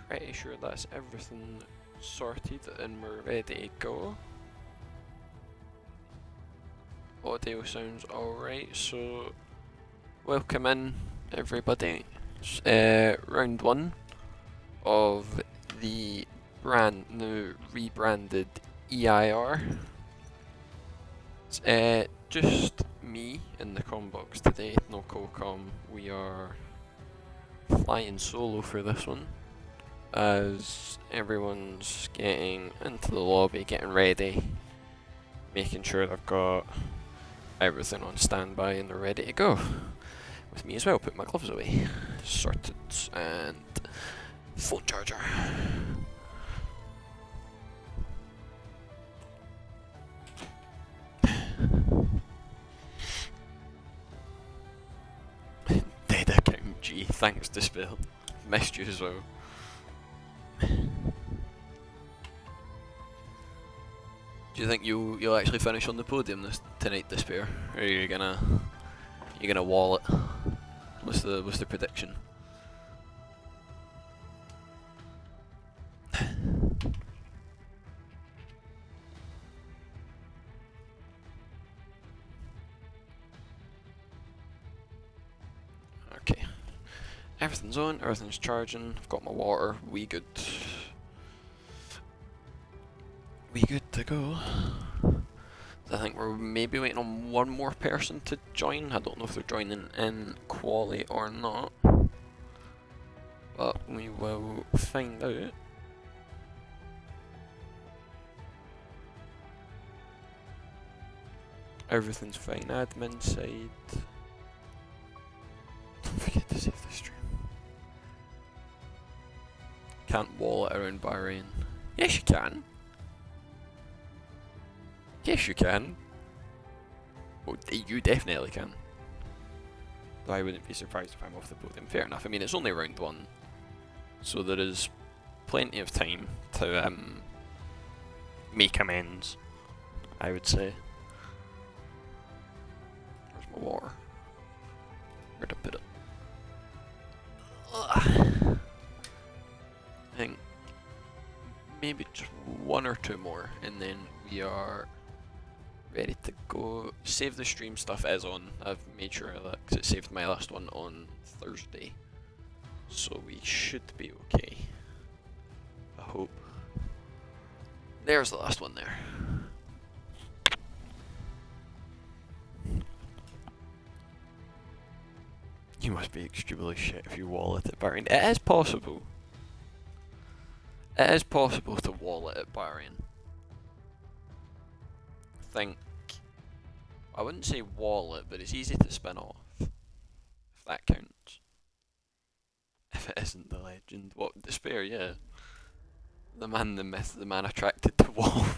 Pretty sure that's everything sorted and we're ready to go. Audio sounds alright, so welcome in everybody. Round 1 of the brand new rebranded EIR. It's just me in the comm box today, no co-com. We are flying solo for this one, as everyone's getting into the lobby, getting ready, making sure they've got everything on standby and they're ready to go. With me as well, put my gloves away, sorted, and phone charger. Dead account G, thanks to Spill. Missed you as well. Do you think you'll actually finish on the podium tonight, Despair? Or are you gonna wall it? What's the prediction? Okay. Everything's on, everything's charging, I've got my water, we good. We good to go. I think we're maybe waiting on one more person to join. I don't know if they're joining in quali or not, but we will find out. Everything's fine. Admin side. Don't forget to save the stream. Can't wall it around Bahrain. Yes, you can. Yes, you can. Well, you definitely can. Though I wouldn't be surprised if I'm off the podium. Fair enough. I mean, it's only round 1, so there is plenty of time to make amends, I would say. Where's my water? Where'd I put it? Ugh. I think maybe just 1 or 2 more, and then we are ready to go. Save the stream stuff is on. I've made sure of that because it saved my last one on Thursday, so we should be okay. I hope. There's the last one there. You must be extremely shit if you wall it at Bahrain. It is possible. It is possible to wall it at Bahrain. I wouldn't say wall it, but it's easy to spin off, if that counts. If it isn't the legend. What, Despair, yeah. The man, the myth, the man attracted to walls.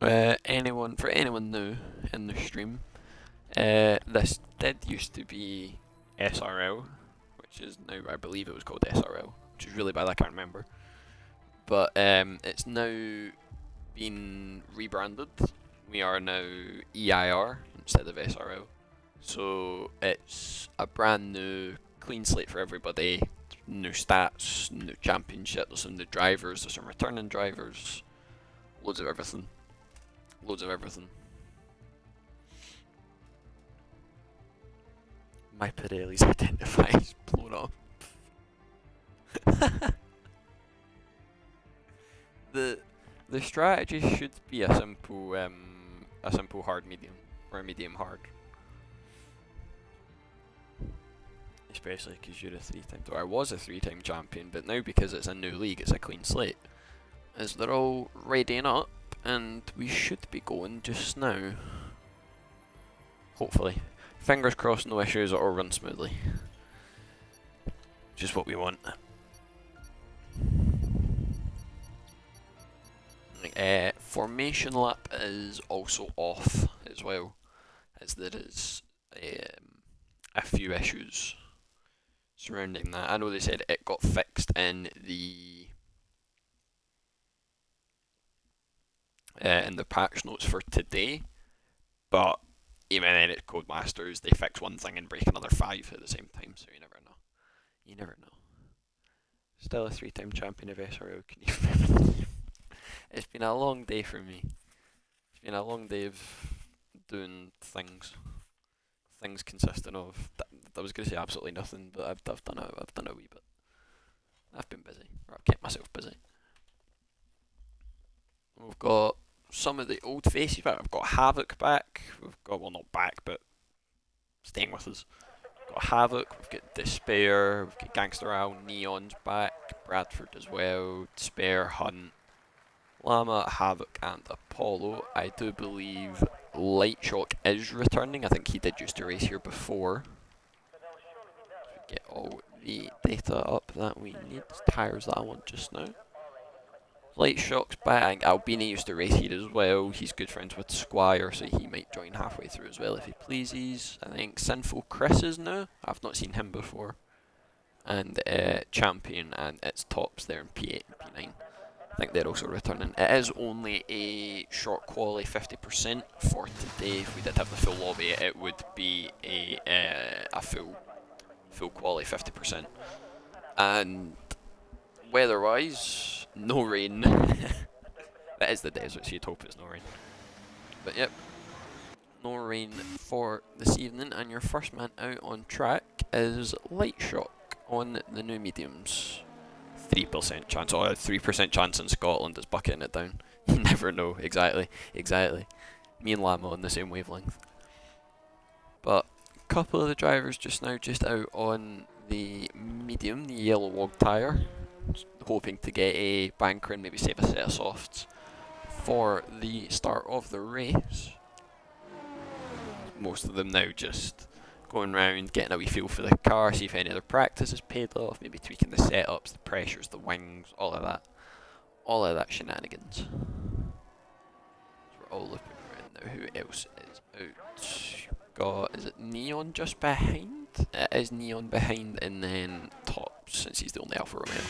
For anyone new in the stream, this did used to be SRL, which is now, I believe it was called SRL, which is really bad, I can't remember. But it's now been rebranded. We are now EIR instead of SRL. So it's a brand new clean slate for everybody. New stats, new championship, there's some new drivers, there's some returning drivers. Loads of everything. Loads of everything. My Pirelli's identify is blown up. The strategy should be a simple hard medium, or a medium hard. Especially because you're a 3-time, or I was a 3-time champion, but now because it's a new league, it's a clean slate. As they're all readying up, and we should be going just now. Hopefully. Fingers crossed, no issues, it all runs smoothly. Just what we want. Formation lap is also off as well, as there is a few issues surrounding that. I know they said it got fixed in the patch notes for today, but even then it's Codemasters, they fix one thing and break another 5 at the same time, so you never know. You never know. Still a 3-time champion of SRO, can you remember? It's been a long day for me. It's been a long day of doing things. Things consisting of, I was going to say absolutely nothing, but I've done a wee bit. I've been busy, or I've kept myself busy. We've got some of the old faces back. We've got Havoc back. We've got, well, not back, but staying with us. We've got Havoc. We've got Despair. We've got Gangster Owl. Neon's back. Bradford as well. Despair, Hunt, Llama, Havoc, and Apollo. I do believe Lightshock is returning. I think he did used to race here before. Get all the data up that we need. Tires that I want just now. Lightshock's back. Albini used to race here as well. He's good friends with Squire, so he might join halfway through as well if he pleases. I think Sinful Chris is now. I've not seen him before. And Champion and its tops there in P8 and P9. I think they're also returning. It is only a short quali 50% for today. If we did have the full lobby, it would be a full quali 50%. And weather-wise, no rain. That is the desert, so you'd hope it's no rain. But yep, no rain for this evening, and your first man out on track is Lightshock on the new mediums. 3% chance, or 3% chance in Scotland is bucketing it down. You never know, exactly. Me and Llama on the same wavelength. But a couple of the drivers just now just out on the medium, the yellow wog tyre, hoping to get a banker and maybe save a set of softs for the start of the race. Most of them now just going around, getting a wee feel for the car, see if any other practice is paid off, maybe tweaking the setups, the pressures, the wings, all of that shenanigans. So we're all looking around now. Who else is out? Got, is it Neon just behind? It is Neon behind, and then Tops, since he's the only Alfa Romeo.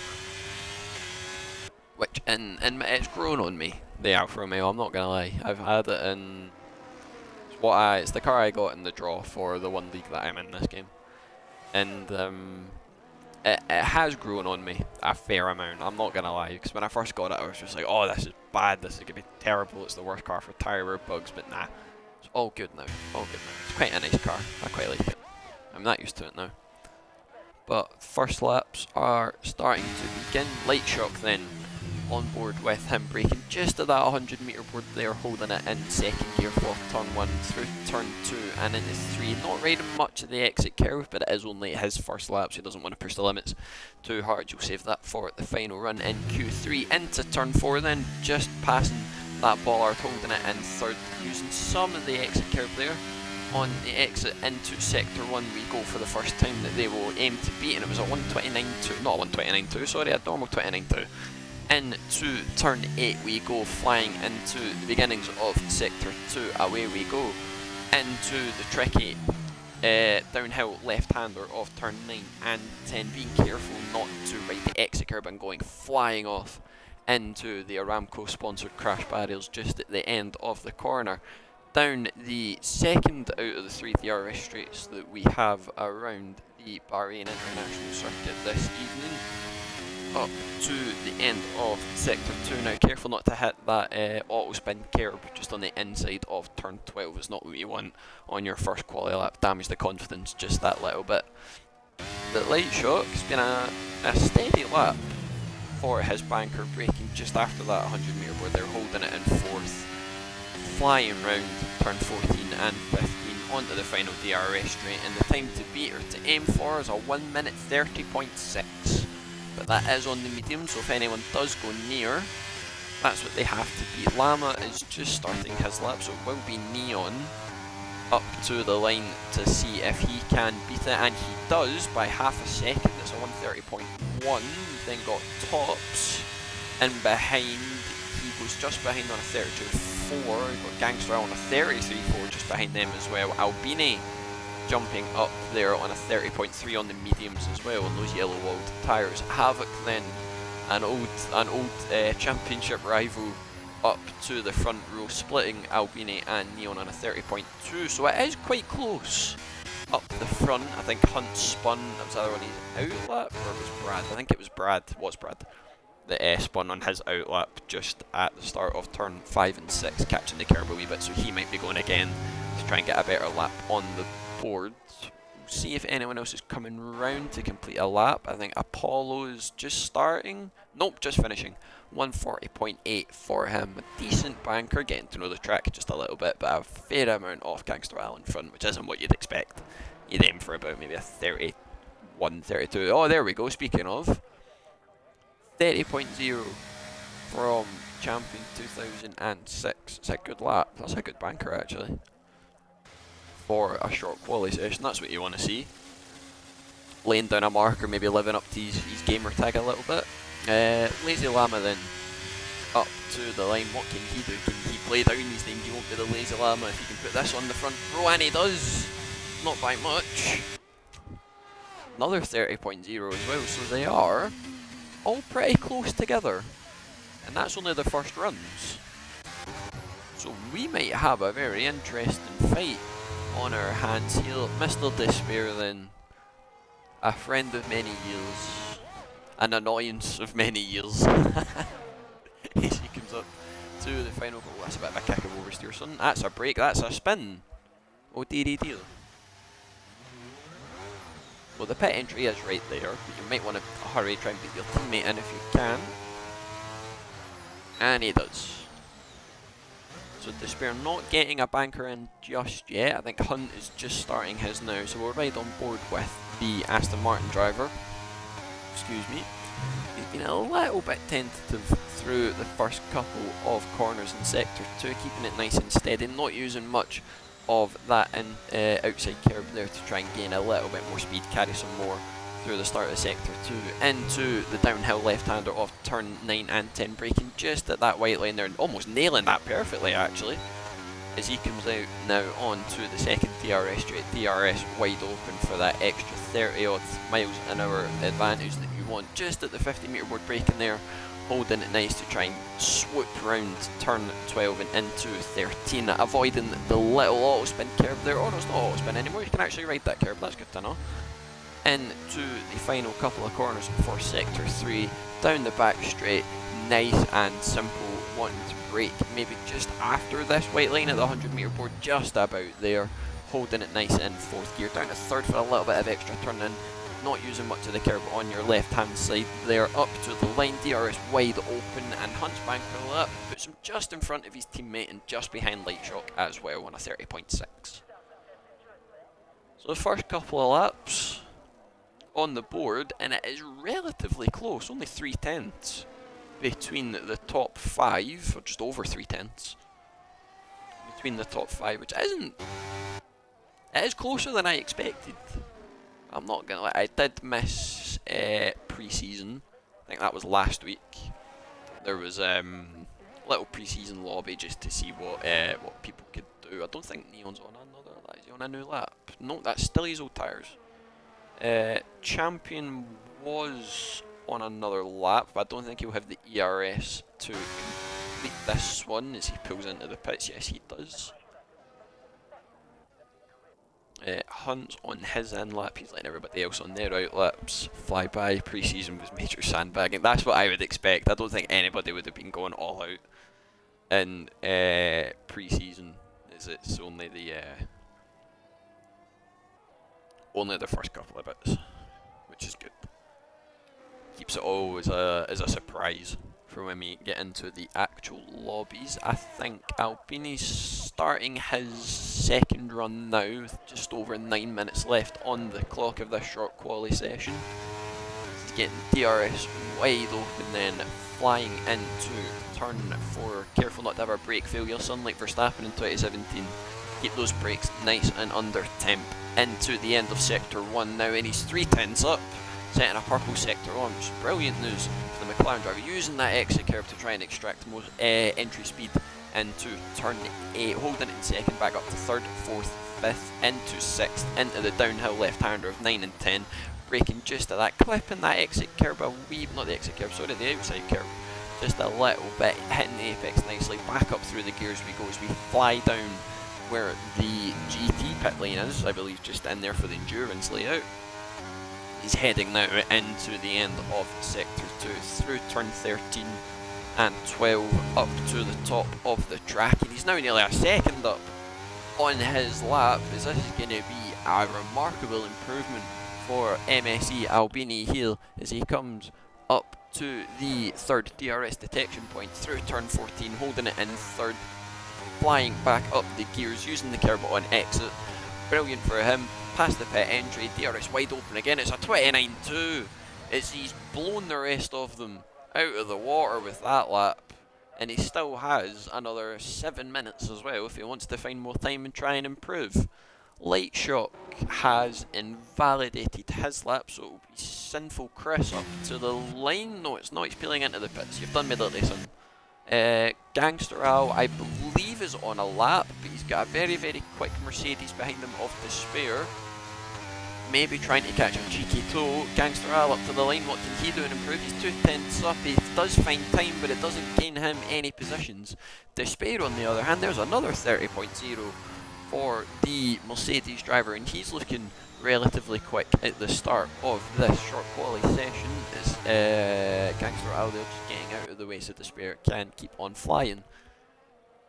Which, and it's grown on me, the Alfa Romeo, I'm not gonna lie. I've had it in, it's the car I got in the draw for the one league that I'm in this game. And it has grown on me a fair amount, I'm not gonna lie, because when I first got it I was just like, oh, this is bad, this is gonna be terrible, it's the worst car for tyre wear bugs, but nah, it's all good now, It's quite a nice car, I quite like it. I'm not used to it now. But first laps are starting to begin. Lightshock then on board with him, braking just at that 100 metre board there, holding it in second gear for turn 1 through turn 2 and into 3. Not riding much of the exit curve, but it is only his first lap, so he doesn't want to push the limits too hard. You'll save that for the final run in Q3. Into turn 4 then, just passing that bollard, holding it in third, using some of the exit curve there. On the exit into sector 1, we go for the first time that they will aim to beat, and it was a 129.2, not a 129.2, sorry, a normal 29.2. Into turn 8 we go, flying into the beginnings of sector 2, away we go. Into the tricky downhill left-hander of turn 9 and 10, being careful not to ride the exit curb and going flying off into the Aramco sponsored crash barriers just at the end of the corner. Down the second out of the 3 DRS straights that we have around the Bahrain International Circuit this evening, up to the end of sector 2. Now careful not to hit that auto spin curb just on the inside of turn 12, it's not what you want on your first quali lap, damage the confidence just that little bit. But Lightshock's been a steady lap for his banker, braking just after that 100 metre board, they're holding it in 4th. Flying round turn 14 and 15 onto the final DRS straight, and the time to beat or to aim for is a 1 minute 30.6. But that is on the medium, so if anyone does go near, that's what they have to beat. Llama is just starting his lap, so it will be Neon up to the line to see if he can beat it, and he does by half a second. It's a 130.1. Then got Tops in behind. He goes just behind on a 32.4. Got Gangster on a 33.4 just behind them as well. Albini jumping up there on a 30.3 on the mediums as well on those yellow walled tyres. Havoc then, an old championship rival up to the front row, splitting Albini and Neon on a 30.2, so it is quite close. Up the front, I think Hunt spun, that was either on his outlap, or it was Brad? I think it was Brad, that spun on his outlap just at the start of turn 5 and 6, catching the curb a wee bit, so he might be going again to try and get a better lap on the board. We'll see if anyone else is coming round to complete a lap. I think Apollo is just starting. Nope, just finishing. 140.8 for him. A decent banker, getting to know the track just a little bit, but a fair amount off Gangster Al in front, which isn't what you'd expect. You'd aim for about maybe a 31, 32. Oh, there we go, speaking of. 30.0 from Champion 2006. It's a good lap. That's a good banker, actually, for a short quali session. That's what you want to see. Laying down a marker, maybe living up to his gamer tag a little bit. Lazy Llama then up to the line. What can he do? Can he play down his name? He won't be the Lazy Llama if he can put this on the front row, and he does. Not by much. Another 30.0 as well, so they are all pretty close together, and that's only the first runs. So we might have a very interesting fight on our hands here. Mr. Despair then, a friend of many years, an annoyance of many years. He comes up to the final goal. That's a bit of a kick of oversteer, son. That's a break, that's a spin. Oh dearie dear. Well, the pit entry is right there, but you might want to hurry, try and beat your teammate in if you can. And he does. So Despair not getting a banker in just yet. I think Hunt is just starting his now, so we're right on board with the Aston Martin driver. Excuse me. He's been a little bit tentative through the first couple of corners in Sector 2, keeping it nice and steady, not using much of that outside curb there to try and gain a little bit more speed, carry some more through the start of Sector 2 into the downhill left-hander of turn 9 and 10, braking just at that white line there and almost nailing that perfectly actually, as he comes out now onto the second DRS straight. DRS wide open for that extra 30 odd miles an hour advantage that you want, just at the 50 metre board, braking there, holding it nice to try and swoop round turn 12 and into 13, avoiding the little auto spin curve there. Oh no, it's not auto spin anymore, you can actually ride that curve, that's good to know. Into the final couple of corners for Sector 3, down the back straight, nice and simple, wanting to brake maybe just after this white line at the 100 metre board, just about there, holding it nice in fourth gear, down to third for a little bit of extra turning, not using much of the curb on your left hand side there, up to the line, DRS wide open, and Hunt's banker lap puts him just in front of his teammate and just behind Lightshock as well on a 30.6. So the first couple of laps on the board, and it is relatively close, only 3/10 between the top 5, or just over 3/10 between the top 5, which isn't, it is closer than I expected. I'm not gonna lie, I did miss pre-season. I think that was last week. There was little pre-season lobby just to see what people could do. I don't think Neon's on another lap. Is he on a new lap? No, that's still his old tyres. Champion was on another lap, but I don't think he'll have the ERS to complete this one as he pulls into the pits. Yes, he does. Hunt's on his in lap, he's letting everybody else on their out laps fly by. Pre-season was major sandbagging. That's what I would expect. I don't think anybody would have been going all out in pre-season, as it's only the first couple of bits, which is good. Keeps it all as a surprise for when we get into the actual lobbies. I think Albini's starting his second run now, with just over 9 minutes left on the clock of this short quali session. He's getting DRS wide open, then flying into turn 4. Careful not to have a brake failure, son, like Verstappen in 2017. Keep those brakes nice and under temp into the end of Sector 1 now, and he's 3/10 up, setting a purple sector on, which is brilliant news for the McLaren driver, using that exit curve to try and extract most entry speed into turn 8, holding it in second, back up to third, fourth, fifth, into sixth, into the downhill left-hander of 9 and 10, braking just at that, clipping that exit curve a wee, not the exit curve, sorry, the outside curve, just a little bit, hitting the apex nicely. Back up through the gears we go as we fly down where the GT pit lane is, I believe just in there for the endurance layout. He's heading now into the end of Sector 2 through turn 13 and 12 up to the top of the track, and he's now nearly a second up on his lap. Is this going to be a remarkable improvement for MSE Albini here as he comes up to the third DRS detection point through turn 14, holding it in third, flying back up the gears using the curb on exit. Brilliant for him. Past the pit entry, DRS wide open again. It's a 29.2 as he's blown the rest of them out of the water with that lap, and he still has another 7 minutes as well if he wants to find more time and try and improve. Light Shock has invalidated his lap, so it'll be Sinful Chris up to the line. No, it's not. He's peeling into the pits. You've done me dirty, son. Gangster Al, I believe, is on a lap, but he's got a very, very quick Mercedes behind him of despair. Maybe trying to catch a cheeky toe. Gangster Al up to the line. What can he do and improve? He's 2/10 up. He does find time, but it doesn't gain him any positions. Despair, on the other hand, there's another 30.0 for the Mercedes driver, and he's looking relatively quick at the start of this short quali session. As Gangster Al there just getting out of the way so Despair can keep on flying.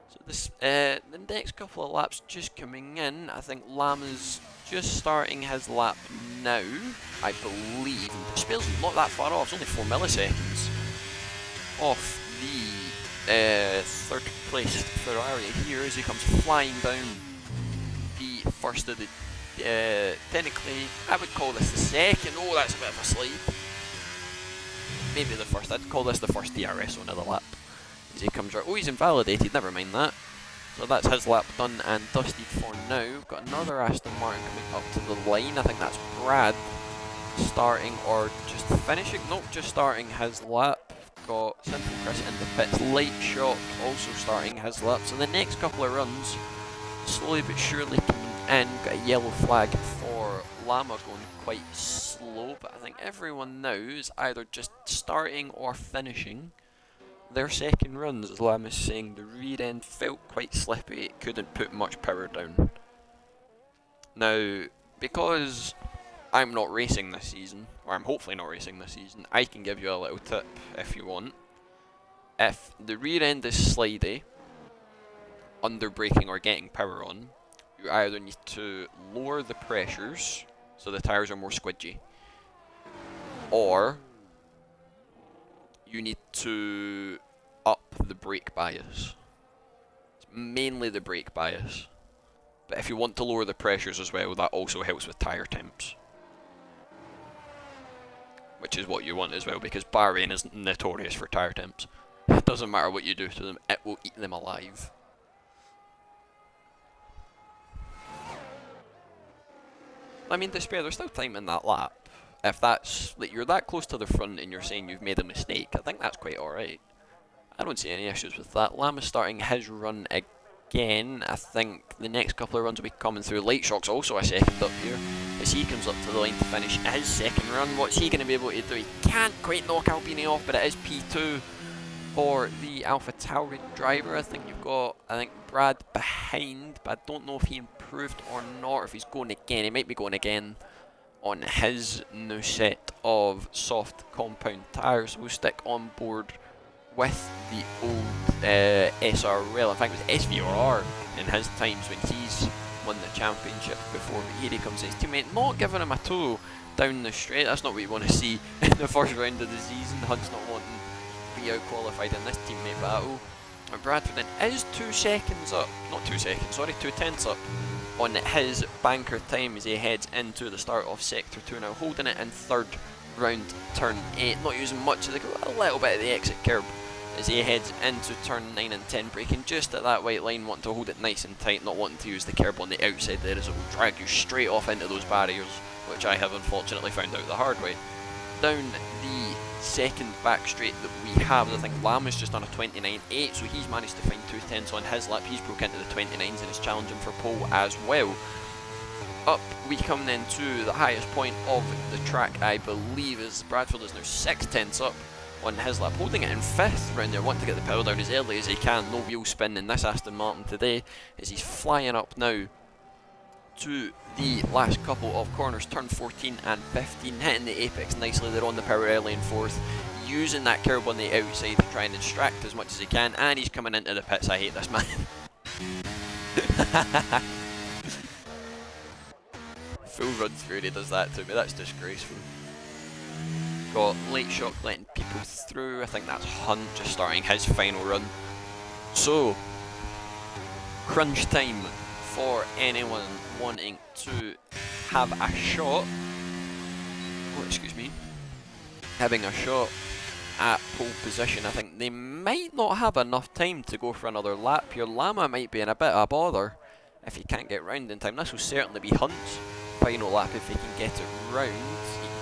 So this the next couple of laps just coming in. I think Lama's just starting his lap now, I believe. Despair's not that far off, it's only 4 milliseconds off the third place Ferrari here as he comes flying down the first of the technically, I would call this the second. Oh, that's a bit of a slide. Maybe the first. I'd call this the first DRS on the lap. As he comes right. Oh, he's invalidated. Never mind that. So that's his lap done and dusted for now. We've got another Aston Martin coming up to the line. I think that's Brad starting or just finishing. Nope, just starting his lap. Got Sinful Chris in the pits. Light Shock also starting his lap. So the next couple of runs, slowly but surely coming in. Got a yellow flag for Lama going quite slow, but I think everyone now is either just starting or finishing their second runs, as Lama's saying the rear end felt quite slippy, it couldn't put much power down. Now, because I'm not racing this season, or I'm hopefully not racing this season, I can give you a little tip if you want. If the rear end is slidey, under braking or getting power on, you either need to lower the pressures so the tyres are more squidgy, or you need to up the brake bias. It's mainly the brake bias, but if you want to lower the pressures as well, that also helps with tyre temps, which is what you want as well, because Bahrain is notorious for tyre temps. It doesn't matter what you do to them, it will eat them alive. I mean, Despair, there's still time in that lap. If that's, like, you're that close to the front and you're saying you've made a mistake, I think that's quite alright. I don't see any issues with that. Lama's starting his run again. I think the next couple of runs will be coming through. Light Shock's also a second up here, as he comes up to the line to finish his second run. What's he going to be able to do? He can't quite knock Albini off, but it is P2 for the AlphaTauri driver. I think you've got, Brad behind, but I don't know if he improved or not, or if he's going again. He might be going again on his new set of soft compound tyres. We'll stick on board with the old SRL. In fact, it was SVR in his times when he's won the championship before. But here he comes, his teammate not giving him a toe down the straight. That's not what you want to see in the first round of the season. Hunt's not wanting to be out-qualified in this teammate battle. And Bradford then is 2 seconds up, not 2 seconds, sorry, 2/10 up on his banker time as he heads into the start of Sector 2 now, holding it in third round turn 8, not using much of a little bit of the exit curb as he heads into turn 9 and 10, braking just at that white line, wanting to hold it nice and tight, not wanting to use the curb on the outside there as it will drag you straight off into those barriers, which I have unfortunately found out the hard way. Down the second back straight that we have, I think Lama's just on a 29.8, so he's managed to find 2/10 on his lap. He's broke into the 29s and is challenging for pole as well. Up we come then to the highest point of the track, I believe, as Bradford is now 6/10 up on his lap, holding it in 5th round there, wanting to get the power down as early as he can. No wheel spin in this Aston Martin today, as he's flying up now to the last couple of corners, turn 14 and 15, hitting the apex nicely. They're on the power early in 4th, using that curb on the outside to try and distract as much as he can, and he's coming into the pits. I hate this man. Full run through, he does that to me, that's disgraceful. Got late shock letting people through. I think that's Hunt just starting his final run. So, crunch time for anyone wanting to have a shot. Oh, excuse me. Having a shot at pole position. I think they might not have enough time to go for another lap. Your Llama might be in a bit of a bother if he can't get round in time. This will certainly be Hunt's final lap if he can get it round.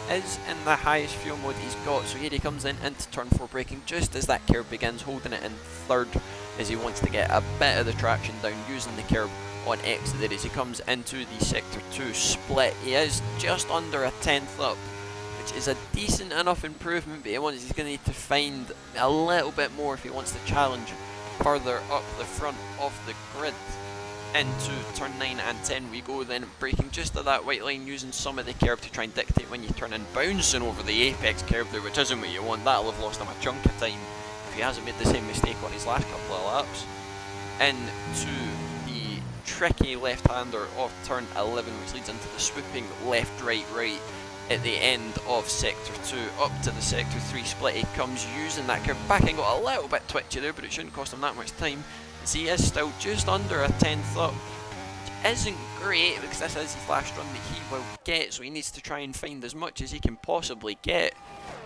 He is in the highest fuel mode he's got, so here he comes in into turn 4, braking just as that curb begins, holding it in 3rd as he wants to get a bit of the traction down, using the curb on exit there as he comes into the sector 2 split. He is just under a 10th up, which is a decent enough improvement, but he's going to need to find a little bit more if he wants to challenge further up the front of the grid. Into turn 9 and 10 we go then, braking just at that white line, using some of the curb to try and dictate when you turn in, bouncing over the apex curve there, which isn't what you want. That'll have lost him a chunk of time if he hasn't made the same mistake on his last couple of laps. Into the tricky left-hander of turn 11, which leads into the swooping left-right at the end of sector 2, up to the sector 3 split. He comes using that curve back and got a little bit twitchy there, but it shouldn't cost him that much time, as he is still just under a 10th up, which isn't great because this is his last run that he will get, so he needs to try and find as much as he can possibly get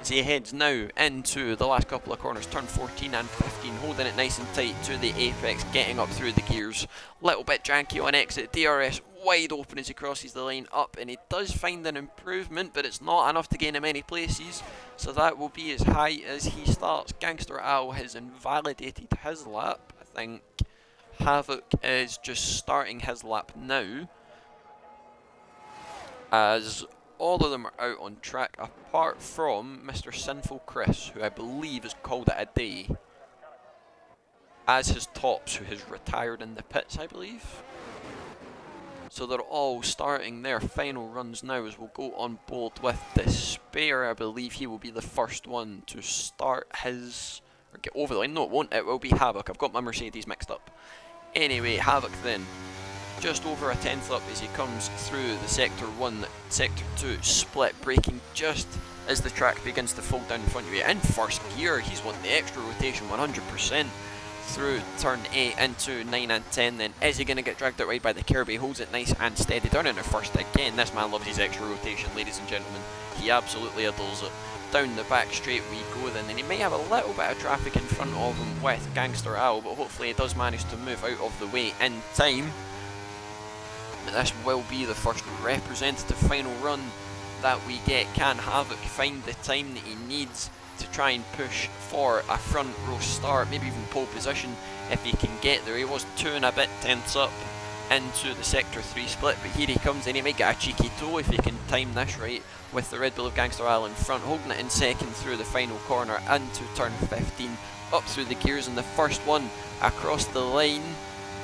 as he heads now into the last couple of corners, turn 14 and 15, holding it nice and tight to the apex, getting up through the gears. Little bit janky on exit, DRS wide open as he crosses the line up, and he does find an improvement, but it's not enough to gain him any places, so that will be as high as he starts. Gangster Al has invalidated his lap. I think Havoc is just starting his lap now, as all of them are out on track apart from Mr. Sinful Chris, who I believe has called it a day, as his Tops, who has retired in the pits, I believe. So they're all starting their final runs now, as we'll go on board with Despair. I believe he will be the first one to start his, or get over the line. No, it won't. It will be Havoc. I've got my Mercedes mixed up. Anyway, Havoc then, just over a 10th up as he comes through the sector 1, sector 2 split, braking just as the track begins to fold down in front of you. In first gear, he's wanting the extra rotation 100%. Through turn 8 into 9 and 10 then. Is he going to get dragged out wide by the curb? He holds it nice and steady down into first again. This man loves his extra rotation, ladies and gentlemen. He absolutely adores it. Down the back straight we go then, and he may have a little bit of traffic in front of him with Gangster Al, but hopefully he does manage to move out of the way in time. This will be the first representative final run that we get. Can Havoc find the time that he needs to try and push for a front row start, maybe even pole position if he can get there? He was 2 and a bit tenths up into the sector 3 split, but here he comes, and he might get a cheeky toe if he can time this right, with the Red Bull of Gangster Al in front, holding it in second through the final corner into turn 15, up through the gears, and the first one across the line.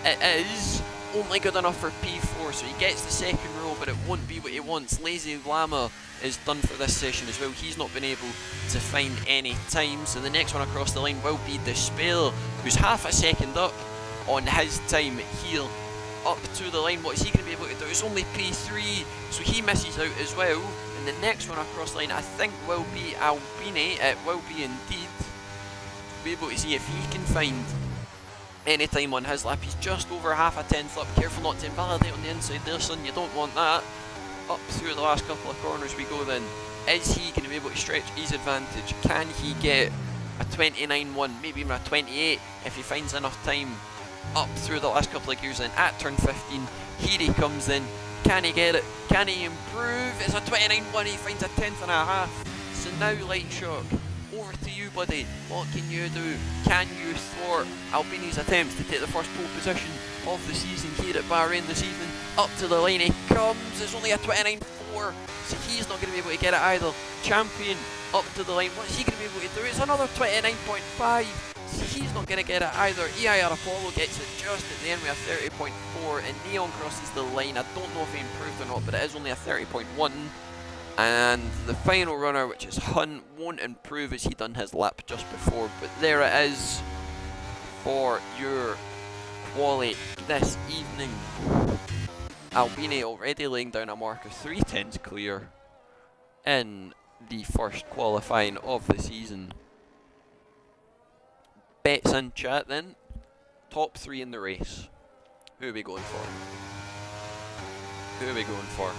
It is only good enough for P4, so he gets the second row, but it won't be what he wants. Lazy Llama is done for this session as well. He's not been able to find any time, so the next one across the line will be Despair, who's half a second up on his time here up to the line. What is he going to be able to do? It's only P3, so he misses out as well. And the next one across the line I think will be Albini. It will be indeed. Be able to see if he can find any time on his lap. He's just over half a 10th up. Careful not to invalidate on the inside there, son. You don't want that. Up through the last couple of corners we go then. Is he going to be able to stretch his advantage? Can he get a 29.1, maybe even a 28 if he finds enough time up through the last couple of gears then at turn 15? Here he comes in. Can he get it? Can he improve? It's a 29.1. He finds a 10th and a half. So now Light Shock, over to you, buddy. What can you do? Can you thwart Albini's attempts to take the first pole position of the season here at Bahrain this evening? Up to the line he comes. It's only a 29.4, so he's not going to be able to get it either. Champion up to the line. What's he going to be able to do? It's another 29.5. He's not going to get it either. EIR Apollo gets it just at the end with a 30.4, and Neon crosses the line. I don't know if he improved or not, but it is only a 30.1. And the final runner, which is Hunt, won't improve as he done his lap just before, but there it is for your quali this evening. Albini already laying down a mark of 3:10s clear in the first qualifying of the season. Bets in chat then. Top 3 in the race. Who are we going for? Who are we going for?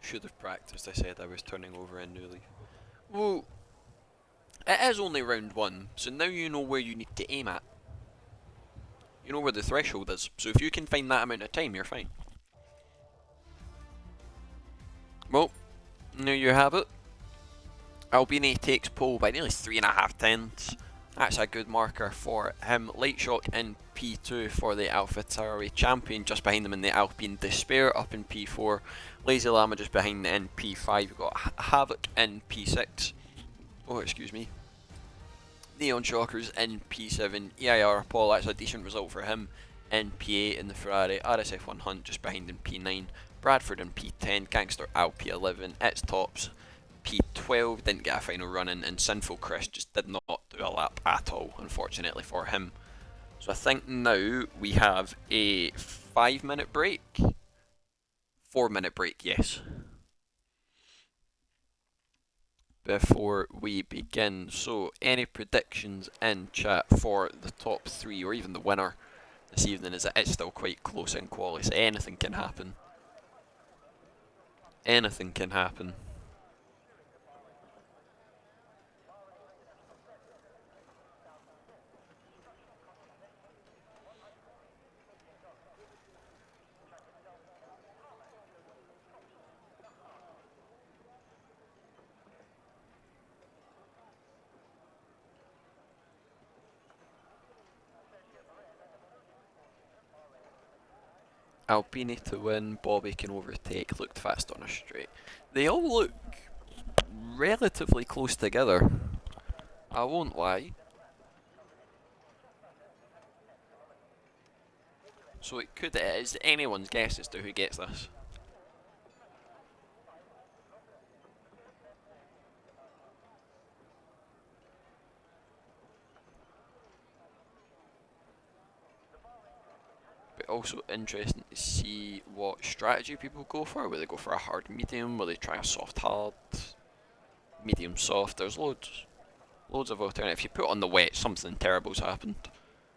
Should have practiced, I said I was turning over a new leaf. Well, it is only round 1, so now you know where you need to aim at. You know where the threshold is, so if you can find that amount of time, you're fine. Well, there you have it. Albini takes pole by nearly 3.5 tenths. That's a good marker for him. Light Shock in P2 for the AlphaTauri champion, just behind them in the Alpine Despair up in P4. Lazy Llama just behind in P5. We've got Havoc in P6. Oh, excuse me. Neon Shockers in P7. EIR Paul, that's a decent result for him in P8 in the Ferrari. RSF1 Hunt just behind in P9. Bradford in P10. Gangster Al P11. It's tops. P12 didn't get a final run in, and Sinful Chris just did not do a lap at all, unfortunately for him. So I think now we have a 5-minute break. 4-minute break, yes. Before we begin, so any predictions in chat for the top 3 or even the winner this evening? Is it's still quite close in quali, so anything can happen. Anything can happen. Albini to win, Bobby can overtake, looked fast on a straight. They all look relatively close together, I won't lie. So it is anyone's guess as to who gets this. But also interesting to see what strategy people go for. Will they go for a hard medium? Will they try a soft hard? Medium soft? There's loads of alternatives. If you put on the wet, something terrible's happened.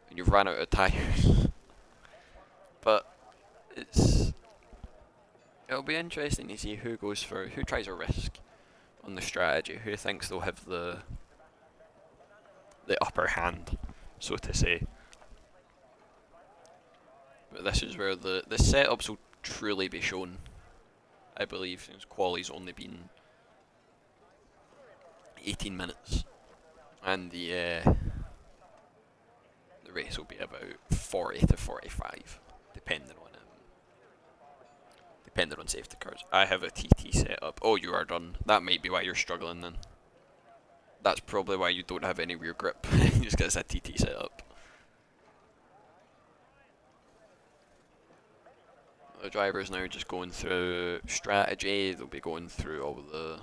And you've run out of tyres. But it'll be interesting to see who tries a risk on the strategy, who thinks they'll have the upper hand, so to say. But this is where the setups will truly be shown, I believe, since quali's only been 18 minutes, and the race will be about 40 to 45, depending on safety cars. I have a TT set up. Oh, you are done. That might be why you're struggling then. That's probably why you don't have any rear grip, just because it's a TT set up. The drivers now just going through strategy. They'll be going through all the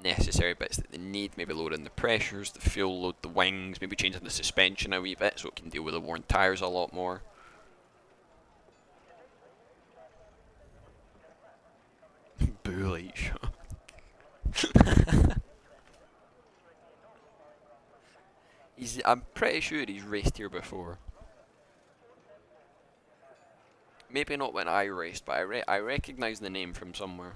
necessary bits that they need, maybe lowering the pressures, the fuel load, the wings, maybe changing the suspension a wee bit so it can deal with the worn tyres a lot more. Boo Light Shock. I'm pretty sure he's raced here before. maybe not when I raced, but I recognise the name from somewhere.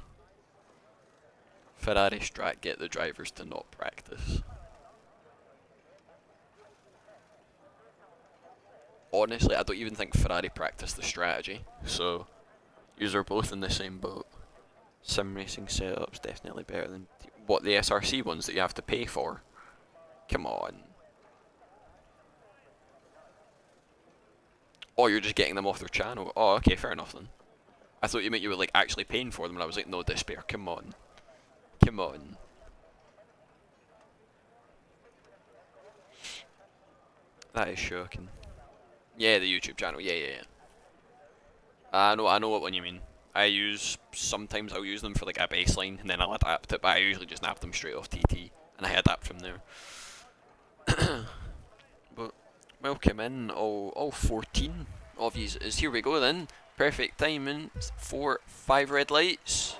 Ferrari strat, get the drivers to not practice. Honestly, I don't even think Ferrari practiced the strategy, so yous are both in the same boat. Sim racing setups definitely better than what, the SRC ones that you have to pay for. Come on. Oh, you're just getting them off their channel. Oh, okay, fair enough then. I thought you meant you were like actually paying for them, and I was like, no, despair. Come on, come on. That is shocking. Yeah, the YouTube channel. Yeah. I know what one you mean. Sometimes I'll use them for like a baseline, and then I'll adapt it, but I usually just nab them straight off TT, and I adapt from there. But welcome in, all 14 of yous. Is here we go then. Perfect timing. 4, 5 red lights.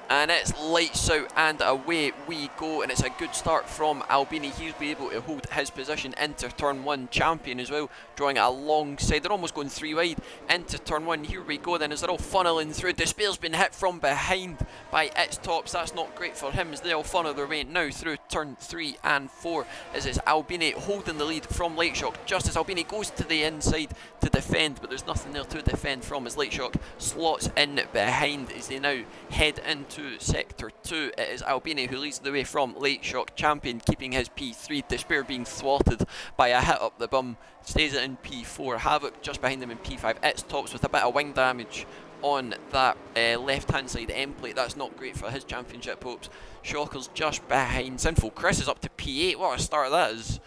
And it's lights out and away we go, and it's a good start from Albini. He'll be able to hold his position into turn 1. Champion as well, drawing it alongside. They're almost going 3 wide into turn 1. Here we go then, as they're all funneling through. Despair's been hit from behind by its tops. That's not great for him, as they all funnel their way now through turn 3 and 4. As it's Albini holding the lead from Lightshock, just as Albini goes to the inside to defend, but there's nothing there to defend from, as Lightshock slots in behind as they now head into sector 2. It is Albini who leads the way from Lightshock. Champion keeping his P3. Despair being thwarted by a hit up the bum, stays it in P4. Havoc just behind him in P5. It's tops with a bit of wing damage on that left hand side end plate. That's not great for his championship hopes. Shocker's just behind. Sinful Chris is up to P8. What a start that is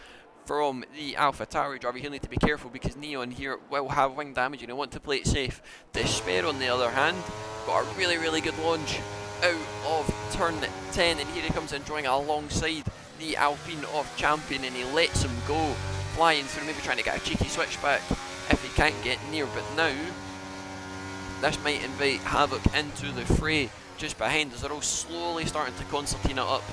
from the Alpha Tauri driver. He'll need to be careful because Neon here will have wing damage and he'll want to play it safe. Despair on the other hand got a really good launch out of turn 10, and here he comes in drawing alongside the Alpine of Champion, and he lets him go, flying through, maybe trying to get a cheeky switchback if he can't get near. But now this might invite Havoc into the fray just behind, as they're all slowly starting to concertina up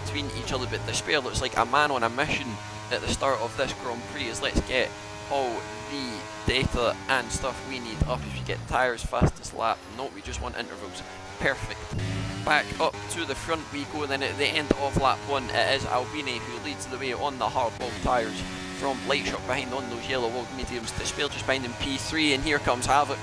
between each other. But Despair looks like a man on a mission at the start of this Grand Prix, as let's get all the data and stuff we need up. If you get tyres, fastest lap, no, we just want intervals. Perfect. Back up to the front we go then at the end of lap 1. It is Albini who leads the way on the hard-walled tyres from Lightshock behind on those yellow-walled mediums. Despair just behind him P3, and here comes Havoc.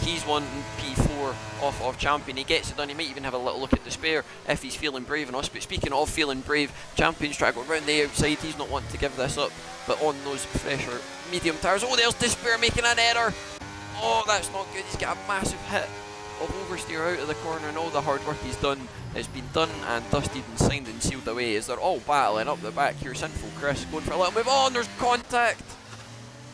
He's wanting P4 off of Champion. He gets it done. He might even have a little look at Despair if he's feeling brave enough. But speaking of feeling brave, Champion's trying to go round the outside. He's not wanting to give this up, but on those fresher medium tyres. Oh, there's Despair making an error. Oh, that's not good. He's got a massive hit of oversteer out of the corner, and all the hard work he's done has been done and dusted and signed and sealed away as they're all battling up the back here. Sinful Chris going for a little move. Oh, and there's contact.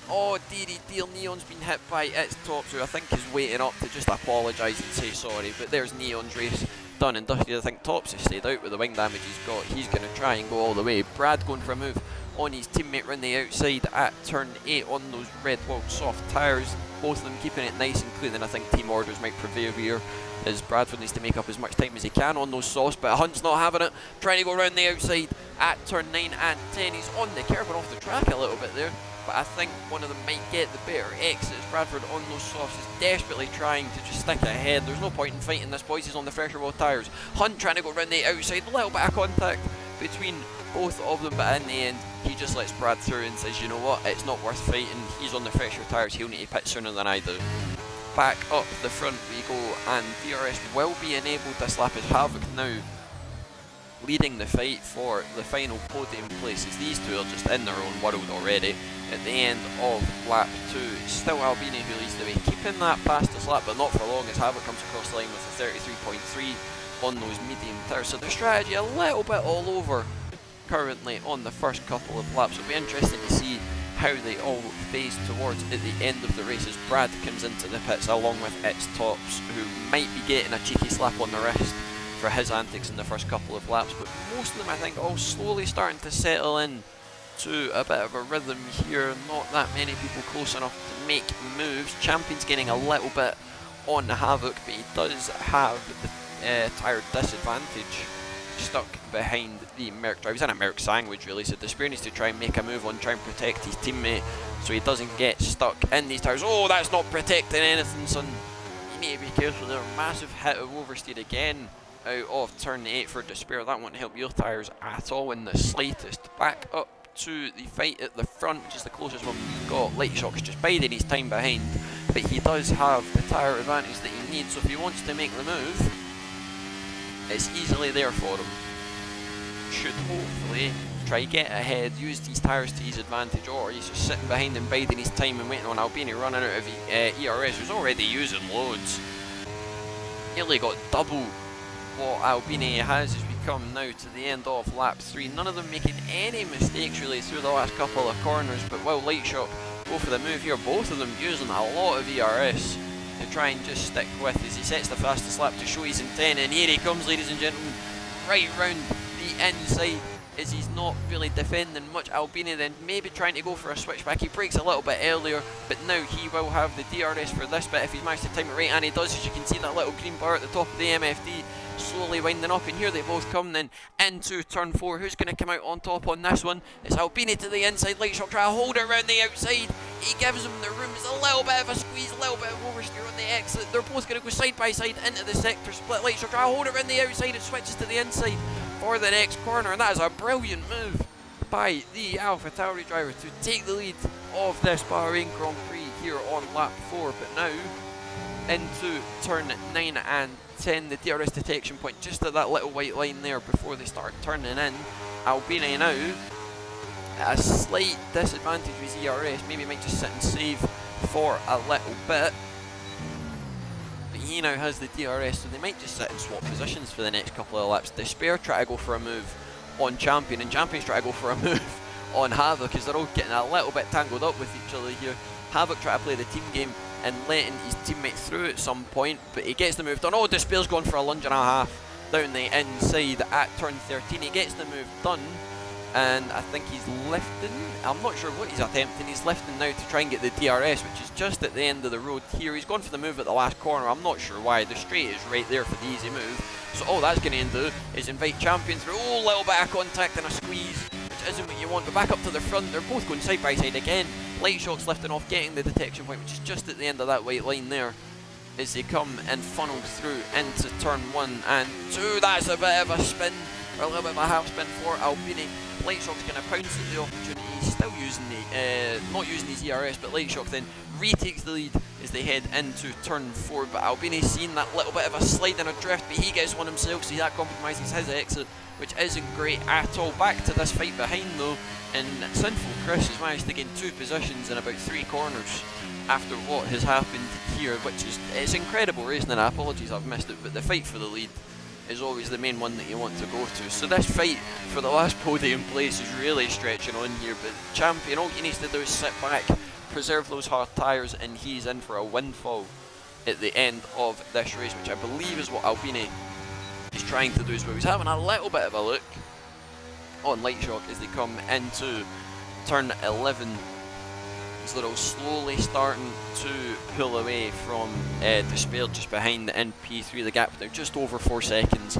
Oh, dearie dear, Neon's been hit by its tops, who I think is waiting up to just apologise and say sorry. But there's Neon's race done and dusted. I think Tops has stayed out with the wing damage he's got. He's going to try and go all the way. Brad going for a move on his teammate round the outside at turn 8 on those red walled soft tyres. Both of them keeping it nice and clean, and I think team orders might prevail here, as Bradford needs to make up as much time as he can on those softs, but Hunt's not having it, trying to go around the outside at turn 9 and 10. He's on the curb and off the track a little bit there, but I think one of them might get the better exits. Bradford on those softs is desperately trying to just stick ahead. There's no point in fighting this, boys. He's on the fresher wall tyres. Hunt trying to go around the outside, a little bit of contact between both of them, but in the end he just lets Brad through and says, you know what, it's not worth fighting. He's on the fresher tyres, he'll need to pit sooner than I do. Back up the front we go, and DRS will be enabled this lap as Havoc now leading the fight for the final podium places. These two are just in their own world already. At the end of lap 2, still Albini who leads the way, keeping that fastest lap, but not for long, as Havoc comes across the line with a 33.3 on those medium tyres. So the strategy a little bit all over currently on the first couple of laps. It'll be interesting to see how they all phase towards at the end of the race, as Brad comes into the pits along with its Tops, who might be getting a cheeky slap on the wrist for his antics in the first couple of laps. But most of them, I think, all slowly starting to settle in to a bit of a rhythm here. Not that many people close enough to make moves. Champion's getting a little bit on Havoc, but he does have the tyre disadvantage stuck behind the Merc driver. He's in a Merc sandwich really, so Despair needs to try and make a move on, try and protect his teammate so he doesn't get stuck in these tires. Oh, that's not protecting anything, son. You need to be careful there. Massive hit of oversteer again out of turn 8 for Despair. That won't help your tyres at all in the slightest. Back up to the fight at the front, which is the closest one we've got. Light Shock's just biding his time behind, but he does have the tyre advantage that he needs, so if he wants to make the move, it's easily there for him. Should hopefully try get ahead, use these tyres to his advantage, or he's just sitting behind and biding his time and waiting on Albini running out of ERS, who's already using loads. Nearly got double what Albini has as we come now to the end of lap 3. None of them making any mistakes really through the last couple of corners, but while Light Shock go for the move here, both of them using a lot of ERS to try and just stick with as he sets the fastest lap to show his intent, and here he comes, ladies and gentlemen, right round the inside as he's not really defending much. Albini then maybe trying to go for a switchback. He breaks a little bit earlier, but now he will have the DRS for this bit if he's managed to time it right, and he does. As you can see, that little green bar at the top of the MFD slowly winding up, and here they both come then into turn 4. Who's going to come out on top on this one? It's Albini to the inside. Light Shock try to hold it around the outside. He gives him the room. It's a little bit of a squeeze, a little bit of oversteer on the exit. They're both going to go side by side into the sector split. Light Shock try to hold it around the outside and switches to the inside for the next corner, and that is a brilliant move by the AlphaTauri driver to take the lead of this Bahrain Grand Prix here on lap 4. But now into turn 9 and 10, the DRS detection point just at that little white line there before they start turning in. Albini now at a slight disadvantage with ERS, maybe might just sit and save for a little bit. But he now has the DRS, so they might just sit and swap positions for the next couple of laps. Despair try to go for a move on Champion, and Champion's try to go for a move on Havoc, because they're all getting a little bit tangled up with each other here. Havoc try to play the team game and letting his teammate through at some point, but he gets the move done. Oh, Despair's gone for a lunge and a half down the inside at turn 13. He gets the move done, and I think he's lifting. I'm not sure what he's attempting. He's lifting now to try and get the DRS, which is just at the end of the road here. He's gone for the move at the last corner. I'm not sure why. The straight is right there for the easy move. So all that's going to do is invite Champion through. Oh, little bit of contact and a squeeze, which isn't what you want. But back up to the front. They're both going side by side again. Light Shock's lifting off, getting the detection point, which is just at the end of that white line there, as they come and funnel through into turn 1 and 2. That's a bit of a spin, or a little bit of a half spin for Albini. Light Shock's going to pounce at the opportunity. He's still using the, not using his ERS, but Light Shock then retakes the lead as they head into turn 4. But Albini's seen that little bit of a slide and a drift, but he gets one himself, so that compromises his exit, which isn't great at all. Back to this fight behind though, and Sinful Chris has managed to gain 2 positions in about 3 corners after what has happened here, which is, it's incredible racing, and apologies I've missed it, but the fight for the lead is always the main one that you want to go to. So this fight for the last podium place is really stretching on here, but Champion, all he needs to do is sit back, preserve those hard tyres, and he's in for a windfall at the end of this race, which I believe is what Albini is trying to do as well. He's having a little bit of a look on Light Shock as they come into turn 11. So they're all slowly starting to pull away from Despair just behind in P3. The gap now just over 4 seconds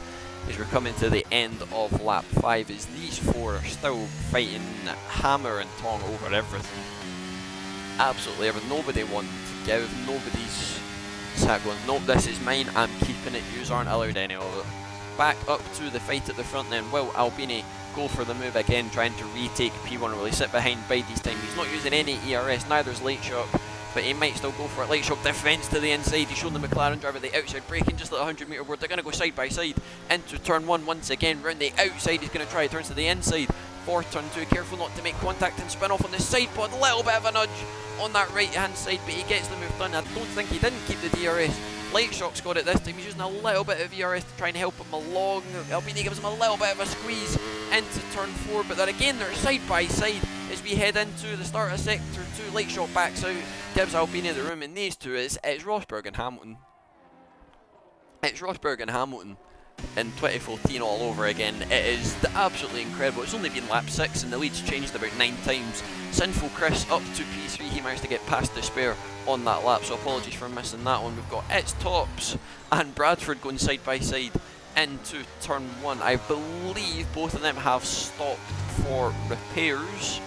as we're coming to the end of lap 5, as these 4 are still fighting hammer and tong over everything. Absolutely everything. Nobody wanting to give. Nobody's sat going, nope, this is mine, I'm keeping it, yous aren't allowed any of it. Back up to the fight at the front then. Will Albini go for the move again, trying to retake P1? Will he sit behind bide this time? He's not using any ERS, neither's Light Shock, but he might still go for it. Light Shock defense to the inside. He's shown the McLaren driver the outside, braking just at the 100 metre board. They're going to go side by side into turn 1 once again. Round the outside, he's going to try to turn to the inside for turn 2. Careful not to make contact and spin off on the side pod. A little bit of a nudge on that right hand side, but he gets the move done. I don't think he didn't keep the DRS. Light Shock's got it this time. He's using a little bit of ERS to try and help him along. Albini gives him a little bit of a squeeze into turn 4, but then again they're side by side as we head into the start of sector 2. Light Shock backs out, gives Albini the room, and these two, it's Rosberg and Hamilton. It's Rosberg and Hamilton in 2014 all over again. It is absolutely incredible. It's only been lap 6 and the lead's changed about 9 times. Sinful Chris up to P3, he managed to get past Despair on that lap, so apologies for missing that one. We've got It's Tops and Bradford going side by side into turn 1. I believe both of them have stopped for repairs,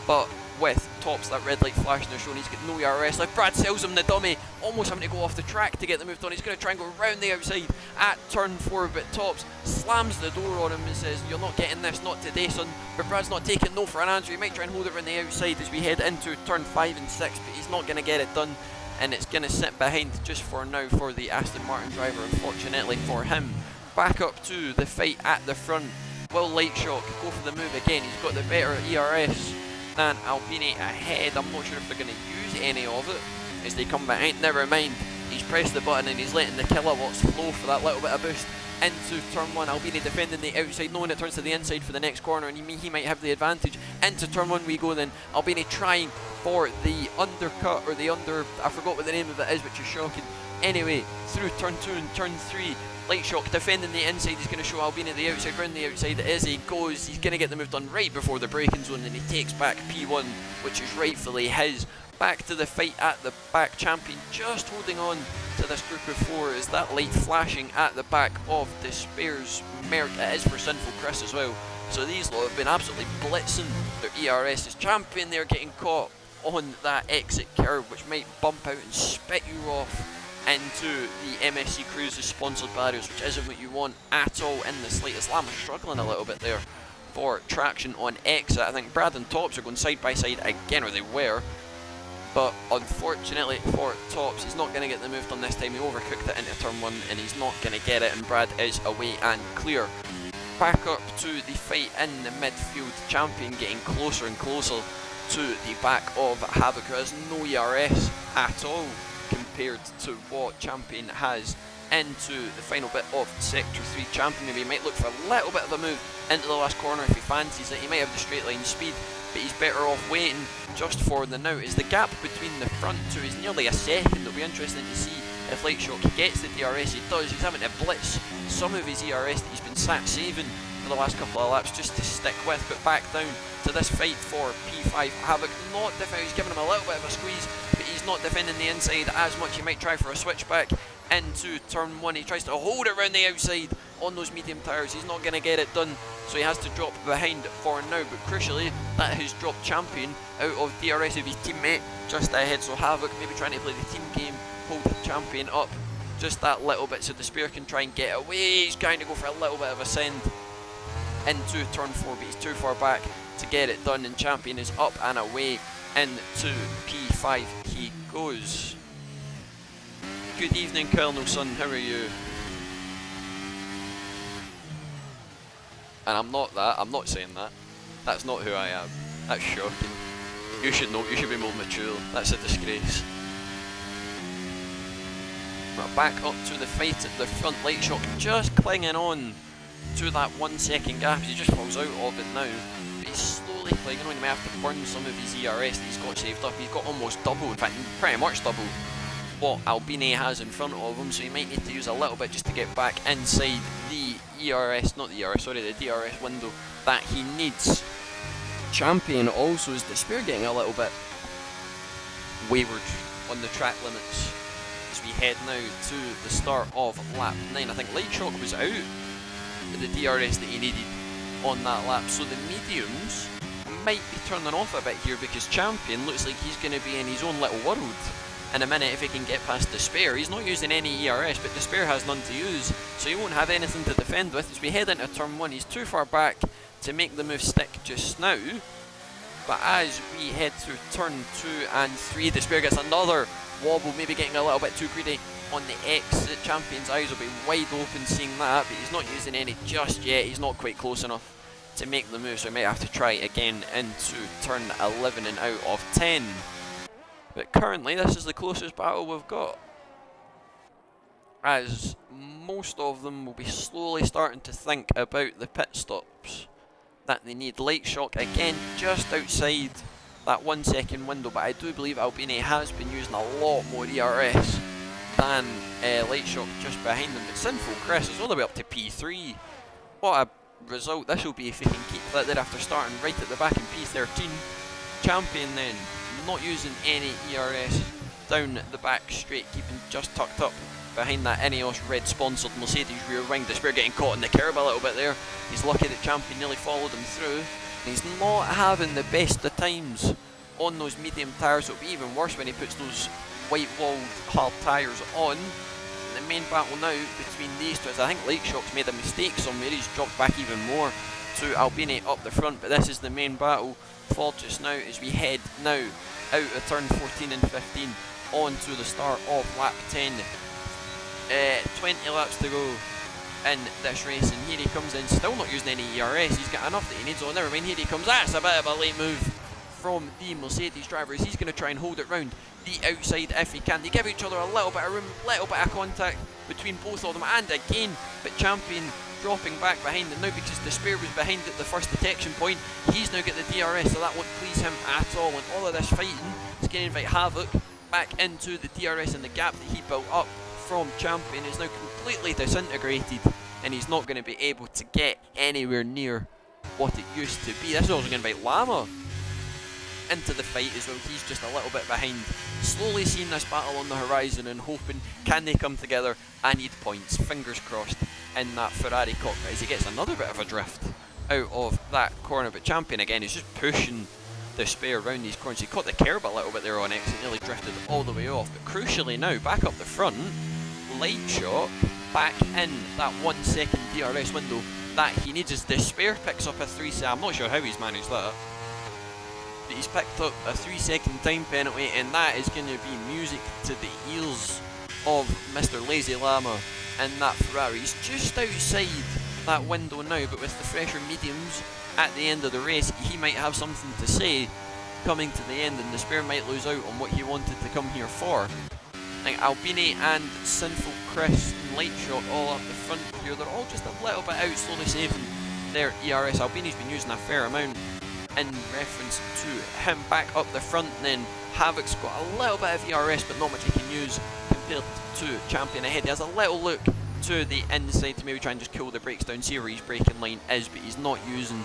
but with Tops, that red light flashing, they're showing he's got no ERS left. Brad sells him the dummy, almost having to go off the track to get the move done. He's going to try and go round the outside at turn 4, but Tops slams the door on him and says, "You're not getting this, not today, son." But Brad's not taking no for an answer. He might try and hold it around the outside as we head into turn 5 and 6, but he's not going to get it done, and it's going to sit behind just for now for the Aston Martin driver, unfortunately for him. Back up to the fight at the front. Will Lightshock go for the move again? He's got the better ERS than Albini ahead. I'm not sure if they're going to use any of it as they come behind. Never mind, he's pressed the button and he's letting the kilowatts flow for that little bit of boost into turn 1. Albini defending the outside, knowing it turns to the inside for the next corner, and he might have the advantage. Into turn 1 we go then. Albini trying for the undercut, or the I forgot what the name of it is, which is shocking. Anyway, through turn 2 and turn 3, Lightshock defending the inside. He's going to show Albini the outside, round the outside as he goes. He's going to get the move done right before the braking zone, and he takes back P1, which is rightfully his. Back to the fight at the back. Champion just holding on to this group of 4 as that light flashing at the back of Despair's Merc. It is for Sinful Chris as well. So these lot have been absolutely blitzing their ERSs. Champion, they're getting caught on that exit curve, which might bump out and spit you off into the MSC Cruises sponsored barriers, which isn't what you want at all in the slightest. Lamb is struggling a little bit there for traction on exit. I think Brad and Tops are going side by side again, or they were, but unfortunately for Tops, he's not going to get the move done this time. He overcooked it into turn 1 and he's not going to get it, and Brad is away and clear. Back up to the fight in the midfield. Champion getting closer and closer to the back of Havoc, who has no ERS at all compared to what Champion has. Into the final bit of Sector 3, Champion maybe might look for a little bit of a move into the last corner if he fancies it. He might have the straight line speed, but he's better off waiting just for the now, as the gap between the front two is nearly a second. It'll be interesting to see if Lightshock gets the DRS. He does. He's having to blitz some of his ERS that he's been sat saving for the last couple of laps just to stick with. But back down to this fight for P5. Havoc not defending. He's giving him a little bit of a squeeze, but he's not defending the inside as much. He might try for a switchback into turn 1. He tries to hold it around the outside on those medium tyres. He's not going to get it done, so he has to drop behind for now. But crucially, that has dropped Champion out of DRS of his teammate just ahead. So Havoc maybe trying to play the team game, hold Champion up just that little bit so Despair can try and get away. He's trying to go for a little bit of a send into turn 4, but he's too far back to get it done, and Champion is up and away into P5 he goes. Good evening, Colonel Son, how are you? And I'm not that, I'm not saying that. That's not who I am. That's shocking. You should know, you should be more mature. That's a disgrace. But back up to the fight at the front. Lightshock just clinging on to that 1 second gap. He just falls out of it now. But he's slowly clinging on. He may have to burn some of his ERS that he's got saved up. He's got almost double, in fact pretty much double what Albini has in front of him, so he might need to use a little bit just to get back inside the ERS, not the ERS, sorry, the DRS window that he needs. Champion also is Despair getting a little bit wayward on the track limits as we head now to the start of lap 9. I think Lightshock was out the DRS that he needed on that lap, so the mediums might be turning off a bit here because Champion looks like he's going to be in his own little world in a minute if he can get past Despair. He's not using any ERS, but Despair has none to use, so he won't have anything to defend with. As we head into turn 1, he's too far back to make the move stick just now, but as we head through turn 2 and 3, Despair gets another wobble, maybe getting a little bit too greedy on the exit. Champion's eyes will be wide open seeing that, but he's not using any just yet. He's not quite close enough to make the move, so he might have to try again into turn 11 and out of 10. But currently this is the closest battle we've got, as most of them will be slowly starting to think about the pit stops that they need. Lightshock again just outside that 1 second window, but I do believe Albini has been using a lot more ERS than Lightshock just behind them. But Sinful Chris is all the way up to P3. What a result this will be if he can keep that there after starting right at the back in P13. Champion then not using any ERS down the back straight, keeping just tucked up behind that Ineos red sponsored Mercedes rear wing. Despair getting caught in the curb a little bit there. He's lucky that Champion nearly followed him through. He's not having the best of times on those medium tyres. It'll be even worse when he puts those white walled hard tyres on. The main battle now between these two is, I think Light Shock's made a mistake somewhere. He's dropped back even more to Albini up the front, but this is the main battle for just now as we head now out of turn 14 and 15 on to the start of lap 10. 20 laps to go in this race, and here he comes in, still not using any ERS. He's got enough that he needs. Oh, never mind, here he comes. That's a bit of a late move from the Mercedes drivers. He's going to try and hold it round the outside if he can. They give each other a little bit of room, little bit of contact between both of them, and again, but Champion dropping back behind them now because Despair was behind at the first detection point. He's now got the DRS, so that won't please him at all, and all of this fighting is going to invite Havoc back into the DRS, and the gap that he built up from Champion is now completely disintegrated, and he's not going to be able to get anywhere near what it used to be. This is also going to invite Lama into the fight as well. He's just a little bit behind, slowly seeing this battle on the horizon and hoping, can they come together? I need points, fingers crossed, in that Ferrari cockpit as he gets another bit of a drift out of that corner. But Champion again is just pushing Despair around these corners. He caught the curb a little bit there on exit, nearly drifted all the way off, but crucially now back up the front, Light Shock back in that 1 second DRS window that he needs as Despair picks up a 3 second, I'm not sure how he's managed that, but he's picked up a 3 second time penalty, and that is going to be music to the ears of Mr. Lazy Llama and that Ferrari. He's just outside that window now, but with the fresher mediums at the end of the race, he might have something to say coming to the end, and Despair might lose out on what he wanted to come here for. I think Albini and Sinful Chris and Light Shock all up the front here. They're all just a little bit out, slowly saving their ERS. Albini's been using a fair amount in reference to him back up the front, and then Havoc's got a little bit of ERS but not much he can use compared to Champion ahead. He has a little look to the inside to maybe try and just cool the brakes down, see where his braking line is, but he's not using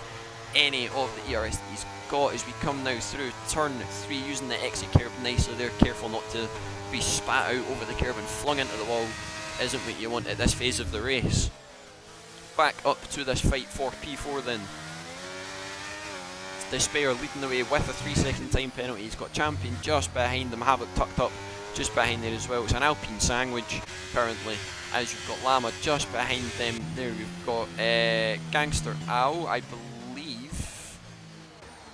any of the ERS that he's got as we come now through turn 3 using the exit curb nicely. They're careful not to be spat out over the curb and flung into the wall. Isn't what you want at this phase of the race. Back up to this fight for P4 then. Despair leading the way with a 3 second time penalty. He's got Champion just behind them, Havoc tucked up just behind there as well. It's an Alpine sandwich currently, as you've got Llama just behind them. There we've got Gangster Owl, I believe.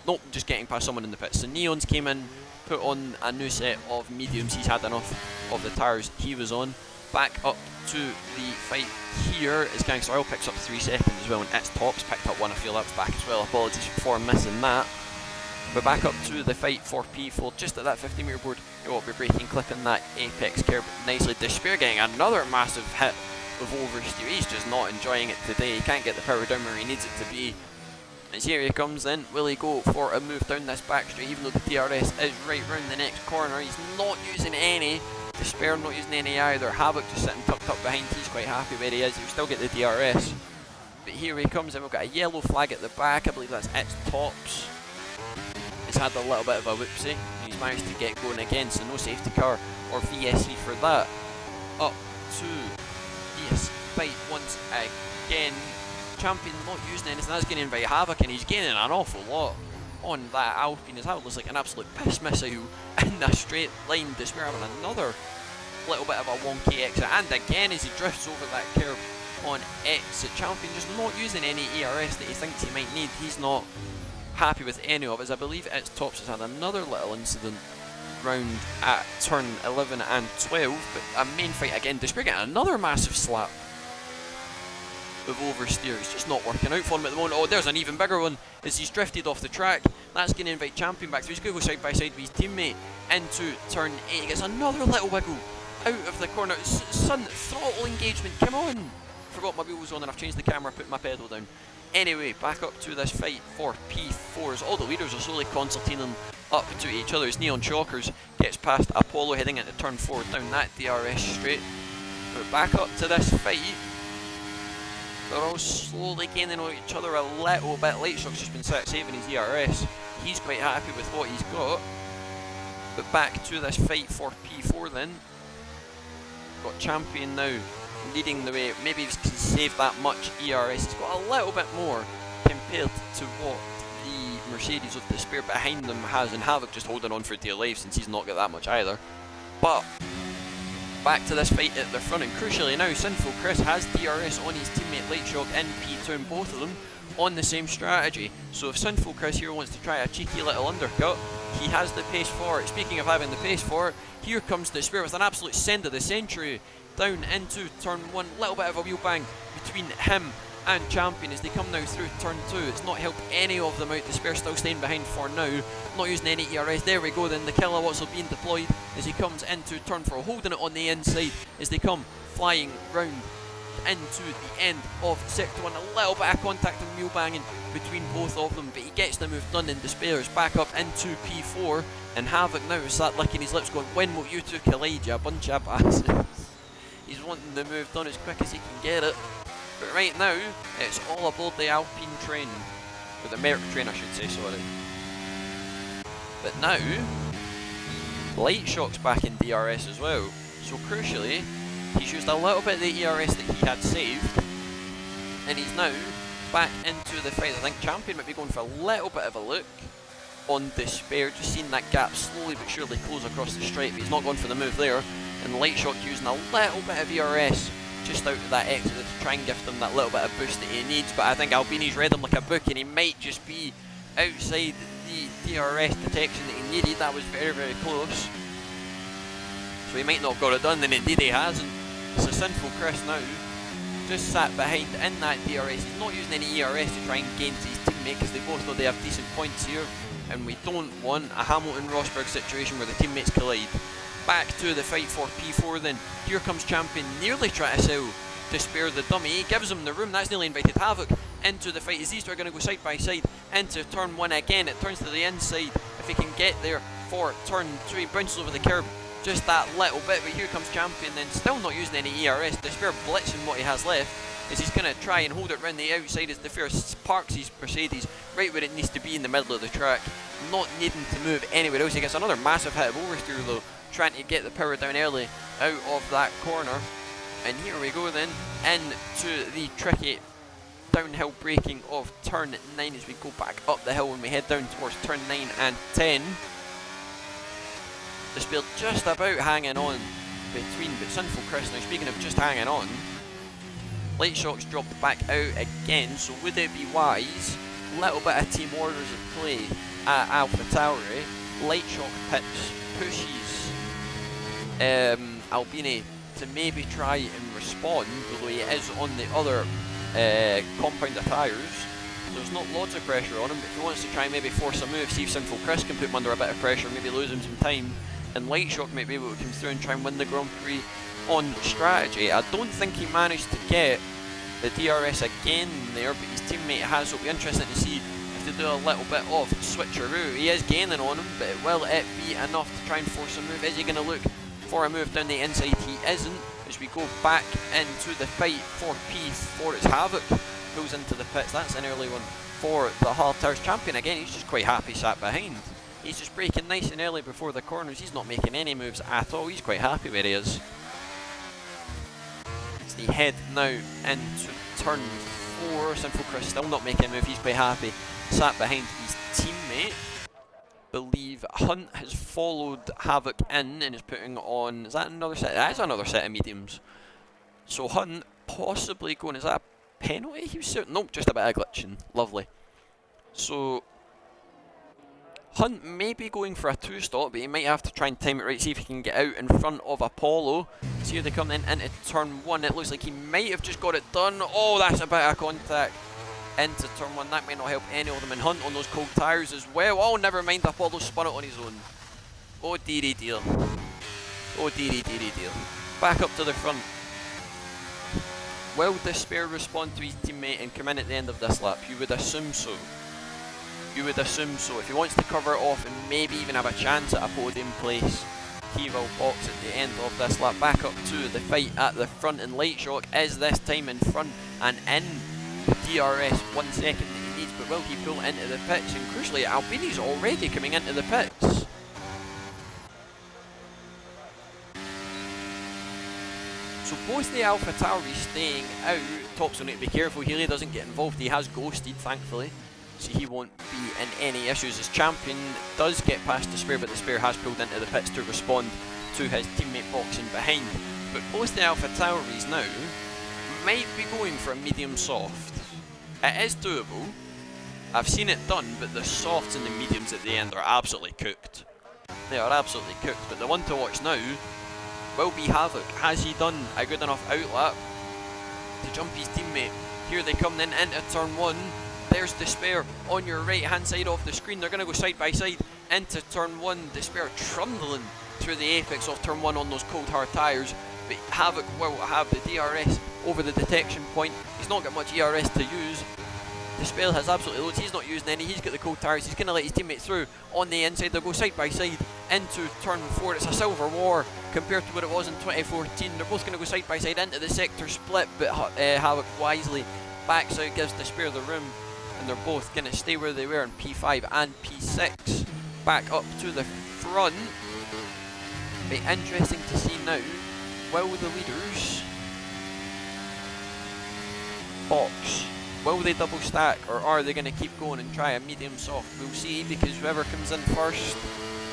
Nope, just getting past someone in the pits. So Neons came in, put on a new set of mediums. He's had enough of the tyres he was on. Back up to the fight here as Gangster Owl picks up 3 seconds as well, and its Tops picked up 1. I feel that's back as well. Apologies for missing that. But back up to the fight for P4, just at that 50 metre board. You will be braking, clipping that apex curb nicely. Despair getting another massive hit with oversteer. He's just not enjoying it today. He can't get the power down where he needs it to be. As here he comes in, will he go for a move down this back straight, even though the DRS is right round the next corner? He's not using any. Despair not using any either. Havoc just sitting tucked up behind. He's quite happy where he is. He'll still get the DRS. But here he comes in. We've got a yellow flag at the back. I believe that's its Tops. He's had a little bit of a whoopsie. He's managed to get going again, so no safety car or VSC for that. Up to this fight once again. Champion not using anything. That's going to invite Havoc, and he's gaining an awful lot on that Alpine as that looks like an absolute piss missile in that straight line. Despair having another little bit of a wonky exit, and again as he drifts over that curb on exit. Champion just not using any ERS that he thinks he might need. He's not happy with any of it. I believe its Tops has had another little incident round at turn 11 and 12, but a main fight again. Despair getting another massive slap with oversteer. It's just not working out for him at the moment. Oh, there's an even bigger one as he's drifted off the track. That's going to invite Champion back through. He's going to go side by side with his teammate into turn 8. He gets another little wiggle out of the corner. Son, throttle engagement, come on! Forgot my wheel was on and I've changed the camera, put my pedal down. Anyway, back up to this fight for P4s. All the leaders are slowly concertining up to each other as Neon Shockers gets past Apollo heading into turn 4 down that DRS straight. But back up to this fight. They're all slowly gaining on each other a little bit. Light Shock's just been saving his ERS. He's quite happy with what he's got. But back to this fight for P4 then. got Champion now leading the way. Maybe he can save that much ERS. He's got a little bit more compared to what the Mercedes of Despair behind them has, and Havoc just holding on for dear life since he's not got that much either. But back to this fight at the front, and crucially now Sinful Chris has DRS on his teammate Lightshock and P2, and both of them on the same strategy. So if Sinful Chris here wants to try a cheeky little undercut, he has the pace for it. Speaking of having the pace for it, here comes Despair with an absolute send of the century down into turn 1. Little bit of a wheel bang between him and Champion as they come now through turn 2. It's not helped any of them out. Despair still staying behind for now, not using any ERS. There we go then, the kilowatts are being deployed as he comes into turn 4, holding it on the inside as they come flying round into the end of sector 1. A little bit of contact and wheel banging between both of them, but he gets the move done, and Despair is back up into P4, and Havoc now is sat licking his lips going, when will you two collide, you bunch of bastards? He's wanting the move done as quick as he can get it. But right now, it's all aboard the Alpine train. Or the Merc train, I should say, sorry. But now, Lightshock's back in DRS as well. So crucially, he's used a little bit of the ERS that he had saved. And he's now back into the fight. I think Champion might be going for a little bit of a look on Despair. Just seeing that gap slowly but surely close across the stripe. He's not going for the move there. And Lightshock using a little bit of ERS just out of that exit to try and give them that little bit of boost that he needs. But I think Albini's read him like a book, and he might just be outside the DRS detection that he needed. That was very, very close. So he might not have got it done, and indeed he hasn't. So Sinful Chris now just sat behind in that DRS. He's not using any ERS to try and gain to his teammate, because they both know they have decent points here, and we don't want a Hamilton-Rosberg situation where the teammates collide. Back to the fight for P4 then. Here comes Champion, nearly trying to sell Despair the dummy. He gives him the room. That's nearly invited Havoc into the fight as these two are going to go side by side into turn 1 again. It turns to the inside. If he can get there for turn 2, he bounces over the curb just that little bit. But here comes Champion then, still not using any ERS. Despair blitzing what he has left as he's going to try and hold it round the outside as Despair parks his Mercedes right where it needs to be in the middle of the track, not needing to move anywhere else. He gets another massive hit of oversteer though, trying to get the power down early out of that corner. And here we go then into the tricky downhill braking of turn 9 as we go back up the hill and we head down towards turn 9 and 10. Despair just about hanging on between, but Sinful Chris now, speaking of just hanging on, Lightshock's dropped back out again, so would it be wise, little bit of team orders at play at AlphaTauri, Lightshock pits, pushes Albini to maybe try and respond, although he is on the other compound of tyres. There's not lots of pressure on him, but if he wants to try and maybe force a move, see if Sinful Chris can put him under a bit of pressure, maybe lose him some time, and Lightshock might be able to come through and try and win the Grand Prix on strategy. I don't think he managed to get the DRS again there, but his teammate has, so it'll be interesting to see if they do a little bit of switcheroo. He is gaining on him, but will it be enough to try and force a move? Is he going to look for a move down the inside? He isn't, as we go back into the fight for P4. It's Havoc goes into the pits. That's an early one for the Hall Towers. Champion again, he's just quite happy sat behind. He's just braking nice and early before the corners. He's not making any moves at all. He's quite happy where he is. As they head now into turn 4. Sinful Chris still not making a move. He's quite happy sat behind his teammate. Believe Hunt has followed Havoc in and is putting on, is that another set? That is another set of mediums. So Hunt possibly going, is that a penalty? He was, nope, just a bit of glitching. Lovely. So Hunt may be going for a 2-stop, but he might have to try and time it right, see if he can get out in front of Apollo. See how they come in into turn 1. It looks like he might have just got it done. Oh, that's a bit of contact into turn 1. That may not help any of them. And Hunt on those cold tyres as well. Oh, never mind, Apollo spun it on his own. Oh, dearie dear. Oh, dearie dear. Back up to the front. Will Despair respond to his teammate and come in at the end of this lap? You would assume so. You would assume so. If he wants to cover it off and maybe even have a chance at a podium place, he will box at the end of this lap. Back up to the fight at the front, and Lightshock is this time in front and in the DRS 1 second that he needs, but will he pull into the pits? And crucially, Albini's already coming into the pits. So both the Alpha Tauri staying out. Tops will need to be careful. Healy doesn't get involved. He has ghosted, thankfully, so he won't be in any issues. His champion does get past Despair, but Despair has pulled into the pits to respond to his teammate boxing behind. But both the Alpha Tauris now might be going for a medium soft. It is doable. I've seen it done, but the softs and the mediums at the end are absolutely cooked. They are absolutely cooked, but the one to watch now will be Havoc. Has he done a good enough outlap to jump his teammate? Here they come then into turn 1. There's Despair on your right hand side of the screen. They're going to go side by side into turn 1. Despair trundling through the apex of turn 1 on those cold hard tyres. But Havoc will have the DRS over the detection point. He's not got much ERS to use. Despair has absolutely loads. He's not using any. He's got the cold tyres. He's going to let his teammate through on the inside. They'll go side by side into turn 4. It's a silver war compared to what it was in 2014. They're both going to go side by side into the sector split, but Havoc wisely backs out, gives Despair the room, and they're both going to stay where they were in P5 and P6. Back up to the front. Be interesting to see now. Will the leaders box? Will they double stack, or are they going to keep going and try a medium soft? We'll see, because whoever comes in first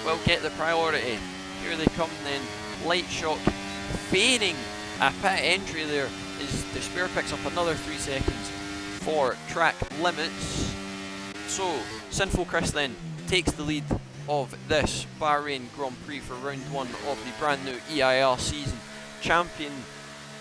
will get the priority. Here they come then. Light Shock feigning a pit entry there as Despair picks up another 3 seconds for track limits. So Sinful Chris then takes the lead of this Bahrain Grand Prix for round 1 of the brand new EIR season. Champion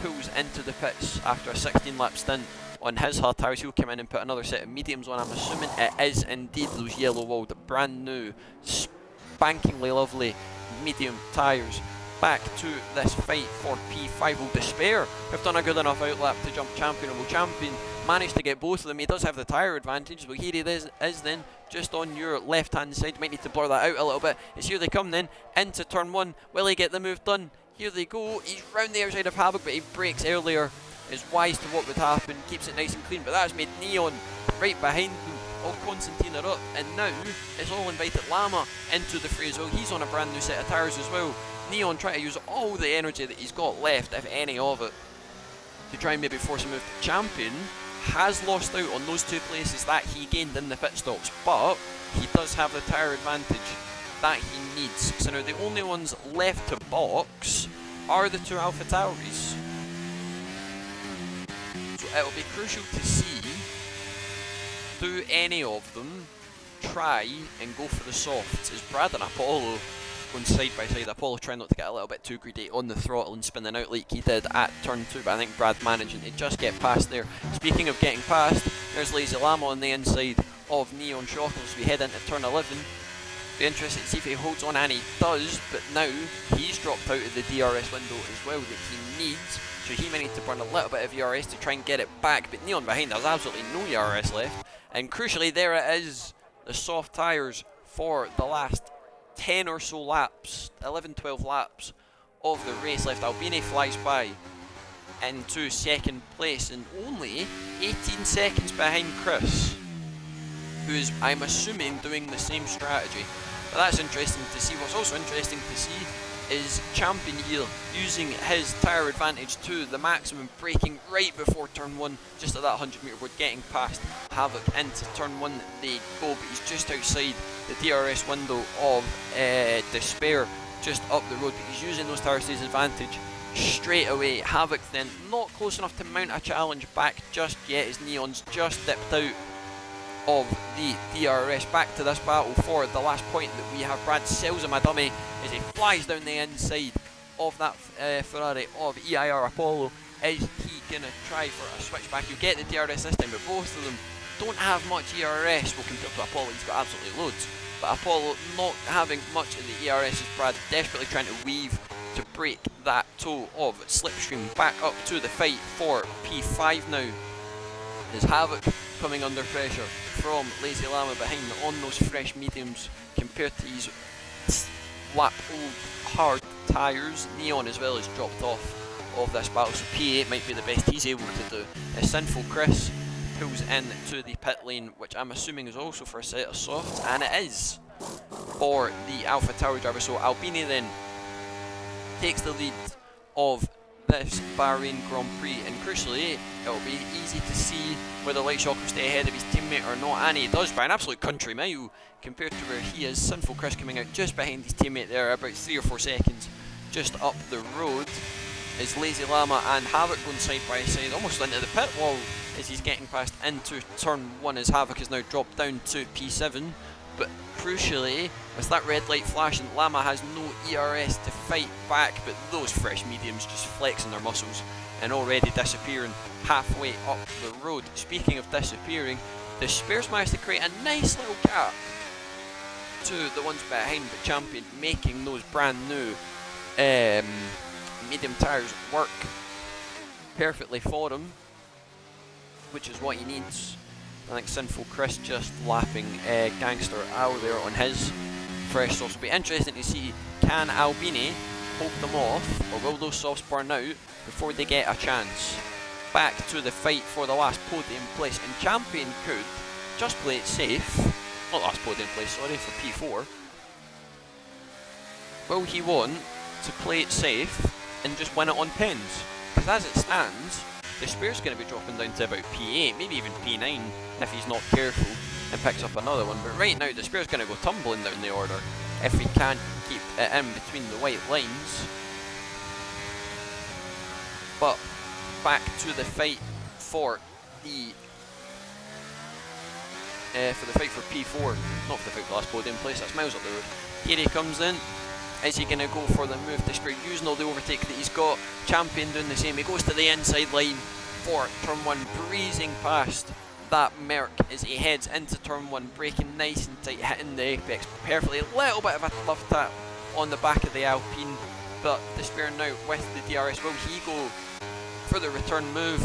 pulls into the pits after a 16-lap stint on his hard tyres. He'll come in and put another set of mediums on. I'm assuming it is indeed those yellow walled, brand new, spankingly lovely medium tyres. Back to this fight for P5. Will Despair have done a good enough outlap to jump Champion, or will Champion manage to get both of them? He does have the tyre advantage, but here he is then, just on your left hand side. Might need to blur that out a little bit. It's here they come then, into turn 1. Will he get the move done? Here they go. He's round the outside of Havoc, but he breaks earlier. Is wise to what would happen, keeps it nice and clean, but that's made Neon right behind him. All Constantine are up, and now it's all invited Llama into the fray as well. He's on a brand new set of tyres as well. Neon trying to use all the energy that he's got left, if any of it, to try and maybe force a move to Champion. Has lost out on those 2 places that he gained in the pit stops, but he does have the tyre advantage that he needs. So now the only ones left to box are the 2 Alpha Tauris. So it'll be crucial to see, do any of them try and go for the softs? Is Brad and Apollo going side by side? Apollo trying not to get a little bit too greedy on the throttle and spinning out like he did at turn 2, but I think Brad managing to just get past there. Speaking of getting past, there's Lazy Llama on the inside of Neon Shockle as we head into turn 11. Be interested to see if he holds on, and he does, but now he's dropped out of the DRS window as well that he needs. So he may need to burn a little bit of ERS to try and get it back, but Neon behind has absolutely no ERS left. And crucially, there it is, the soft tyres for the last 10 or so laps, 11-12 laps of the race left. Albini flies by into second place and only 18 seconds behind Chris, who is, I'm assuming, doing the same strategy. But that's interesting to see. What's also interesting to see is Champion here using his tyre advantage to the maximum, braking right before turn 1, just at that 100 metre board, getting past Havoc into turn 1 they go, but he's just outside the DRS window of Despair, just up the road, but he's using those tyres to his advantage straight away. Havoc then not close enough to mount a challenge back just yet, as Neon's just dipped out of the DRS. Back to this battle for the last point that we have. Brad sells him a dummy as he flies down the inside of that Ferrari of EIR Apollo. Is he going to try for a switchback? You get the DRS this time, but both of them don't have much ERS. Well, compared to Apollo, he's got absolutely loads. But Apollo not having much of the ERS as Brad desperately trying to weave to break that toe of Slipstream. Back up to the fight for P5 now. Is Havoc coming under pressure from Lazy Llama behind on those fresh mediums compared to his lap old hard tyres. Neon as well has dropped off of this battle, so P8 might be the best he's able to do. A Sinful Chris pulls in to the pit lane, which I'm assuming is also for a set of softs, and it is for the Alpha Tauri driver. So Albini then takes the lead of this Bahrain Grand Prix, and crucially it'll be easy to see whether Lightshock will stay ahead of his teammate or not, and he does by an absolute country mile compared to where he is. Sinful Chris coming out just behind his teammate there, about 3 or 4 seconds just up the road. Is Lazy Llama and Havoc going side by side, almost into the pit wall as he's getting past into turn 1, as Havoc has now dropped down to P7. But crucially, with that red light flashing, Llama has no ERS to fight back, but those fresh mediums just flexing their muscles and already disappearing halfway up the road. Speaking of disappearing, the Spares managed to create a nice little gap to the ones behind, but Champion making those brand new medium tyres work perfectly for him, which is what he needs. I think Sinful Chris just lapping Gangster Al there on his fresh softs. It'll be interesting to see, can Albini hold them off, or will those softs burn out before they get a chance? Back to the fight for the last podium place, and Champion could just play it safe. Not last podium place, sorry, for P4. Will he want to play it safe and just win it on pins? Because as it stands, the Spare's going to be dropping down to about P8, maybe even P9 if he's not careful and picks up another one. But right now the Spare's going to go tumbling down the order if he can't keep it in between the white lines. But back to the fight for the for P4, not for the fight for the last podium place. That's miles up the road. Here he comes in. Is he going to go for the move? The Spare using all the overtake that he's got. Champion doing the same. He goes to the inside line for turn 1, breezing past that Merc as he heads into turn 1, braking nice and tight, hitting the apex perfectly. A little bit of a love tap on the back of the Alpine, but the Spare now with the DRS. Will he go for the return move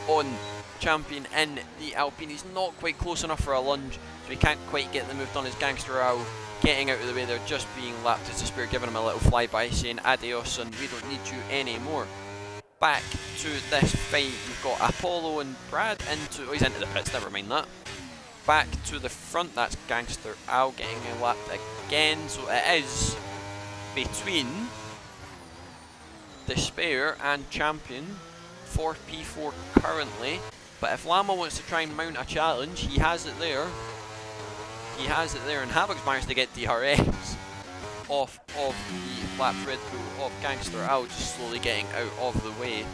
on Champion in the Alpine? He's not quite close enough for a lunge, so he can't quite get the move done as Gangster Owl getting out of the way. They're just being lapped as the Spare giving him a little flyby saying adios son, we don't need you anymore. Back to this fight, you've got Apollo and Brad into, oh he's into the pits, never mind that. Back to the front, that's Gangster Owl getting lapped again, so it is between the Spare and Champion for P4 currently. But if Llama wants to try and mount a challenge, he has it there. He has it there, and Havoc's managed to get DRS off of the lapped Red Bull of Gangster Owl, just slowly getting out of the way.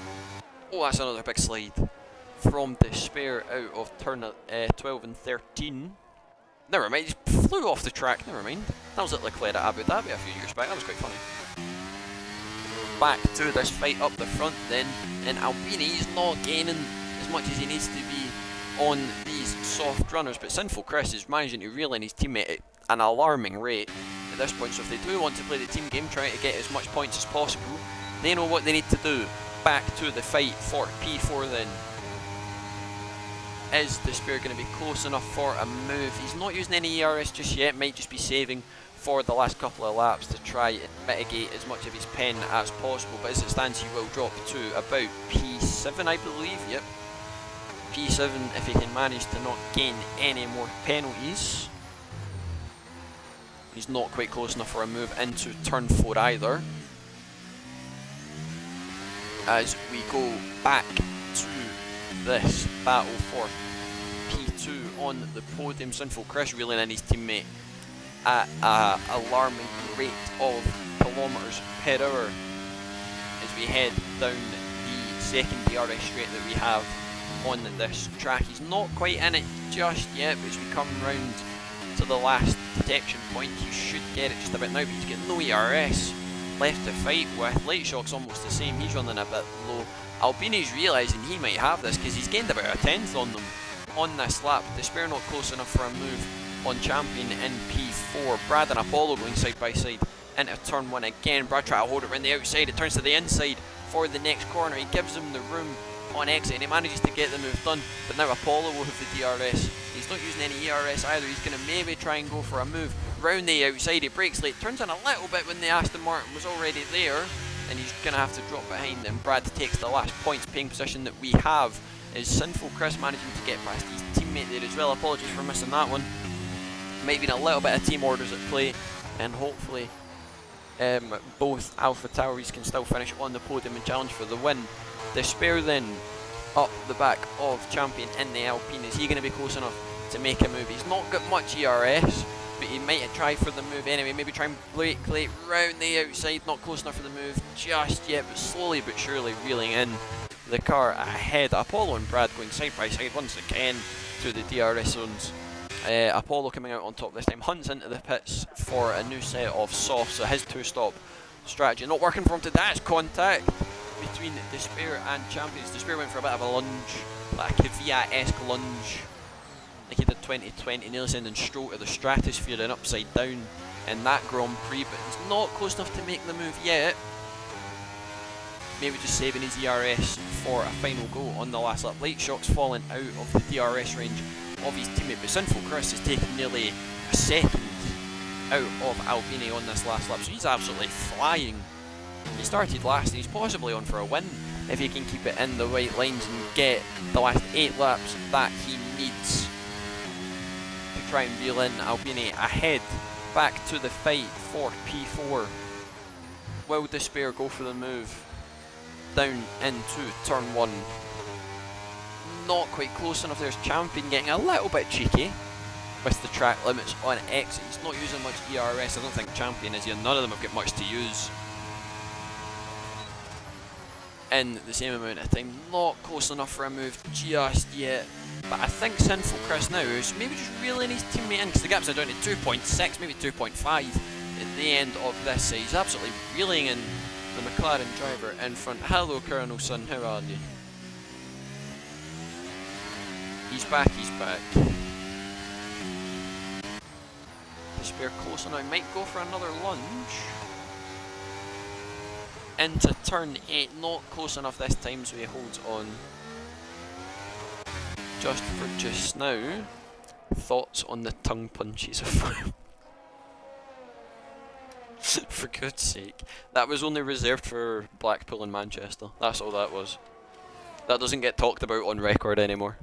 Oh, that's another big slide from the Spare out of turn 12 and 13. Never mind, he flew off the track, never mind. That was at Leclerc at Abu Dhabi a few years back, that was quite funny. Back to this fight up the front then, and Albini's not gaining as much as he needs to be on these soft runners, but Sinful Chris is managing to reel in his teammate at an alarming rate at this point, so if they do want to play the team game, trying to get as much points as possible, they know what they need to do. Back to the fight for P4 then. Is the Spare going to be close enough for a move? He's not using any ERS just yet, might just be saving for the last couple of laps to try and mitigate as much of his pen as possible, but as it stands he will drop to about P7 I believe, yep. P7 if he can manage to not gain any more penalties. He's not quite close enough for a move into turn 4 either. As we go back to this battle for P2 on the podium, Sinful Chris reeling in his teammate at an alarming rate of kilometres per hour as we head down the second DRS straight that we have on this track. He's not quite in it just yet, but as we come round to the last detection point, he should get it just about now, but he's got no ERS left to fight with. Lightshock's almost the same, he's running a bit low. Albini's realising he might have this because he's gained about a 10th on them on this lap. The Spare not close enough for a move on Champion in P4. Brad and Apollo going side by side into turn 1 again. Brad trying to hold it around the outside, it turns to the inside for the next corner. He gives him the room on exit and he manages to get the move done, but now Apollo will have the DRS. He's not using any ERS either. He's going to maybe try and go for a move round the outside. He brakes late, turns in a little bit when the Aston Martin was already there, and he's going to have to drop behind them. Brad takes the last points paying position that we have. Is Sinful Chris managing to get past his teammate there as well? Apologies for missing that one. Might be a little bit of team orders at play, and hopefully both Alpha Tauris can still finish on the podium and challenge for the win. Despair then up the back of Champion in the Alpine. Is he going to be close enough to make a move? He's not got much ERS, but he might try for the move anyway. Maybe try and break late round the outside. Not close enough for the move just yet, but slowly but surely reeling in the car ahead. Apollo and Brad going side by side once again to the DRS zones. Apollo coming out on top this time, hunts into the pits for a new set of softs, so his two-stop strategy not working for him to dash. Contact between Despair and Champions. Despair went for a bit of a lunge, like a Kvyat-esque lunge, like he did 2020, nearly sending Stroll to the stratosphere and upside down in that Grand Prix, but he's not close enough to make the move yet. Maybe just saving his ERS for a final go on the last lap. Light Shock's fallen out of the DRS range of his teammate, but Sinful Chris has taken nearly a second out of Albini on this last lap, so he's absolutely flying. He started last and he's possibly on for a win if he can keep it in the right lines and get the last 8 laps that he needs to try and reel in Albini ahead. Back to the fight for P4. Will Despair go for the move down into turn 1? Not quite close enough. There's Champion getting a little bit cheeky with the track limits on exit. He's not using much ERS. I don't think Champion is here. None of them have got much to use in the same amount of time. Not close enough for a move just yet. But I think Sinful Chris now is maybe just reeling his teammate in, because the gaps are down to 2.6, maybe 2.5 at the end of this. So he's absolutely reeling in the McLaren driver in front. Hello, Colonel Sun, how are you? He's back, he's back. Despair close enough, might go for another lunge. Into turn 8, not close enough this time, so he holds on. Just for just now, thoughts on the tongue punches of for God's sake. That was only reserved for Blackpool and Manchester. That's all that was. That doesn't get talked about on record anymore.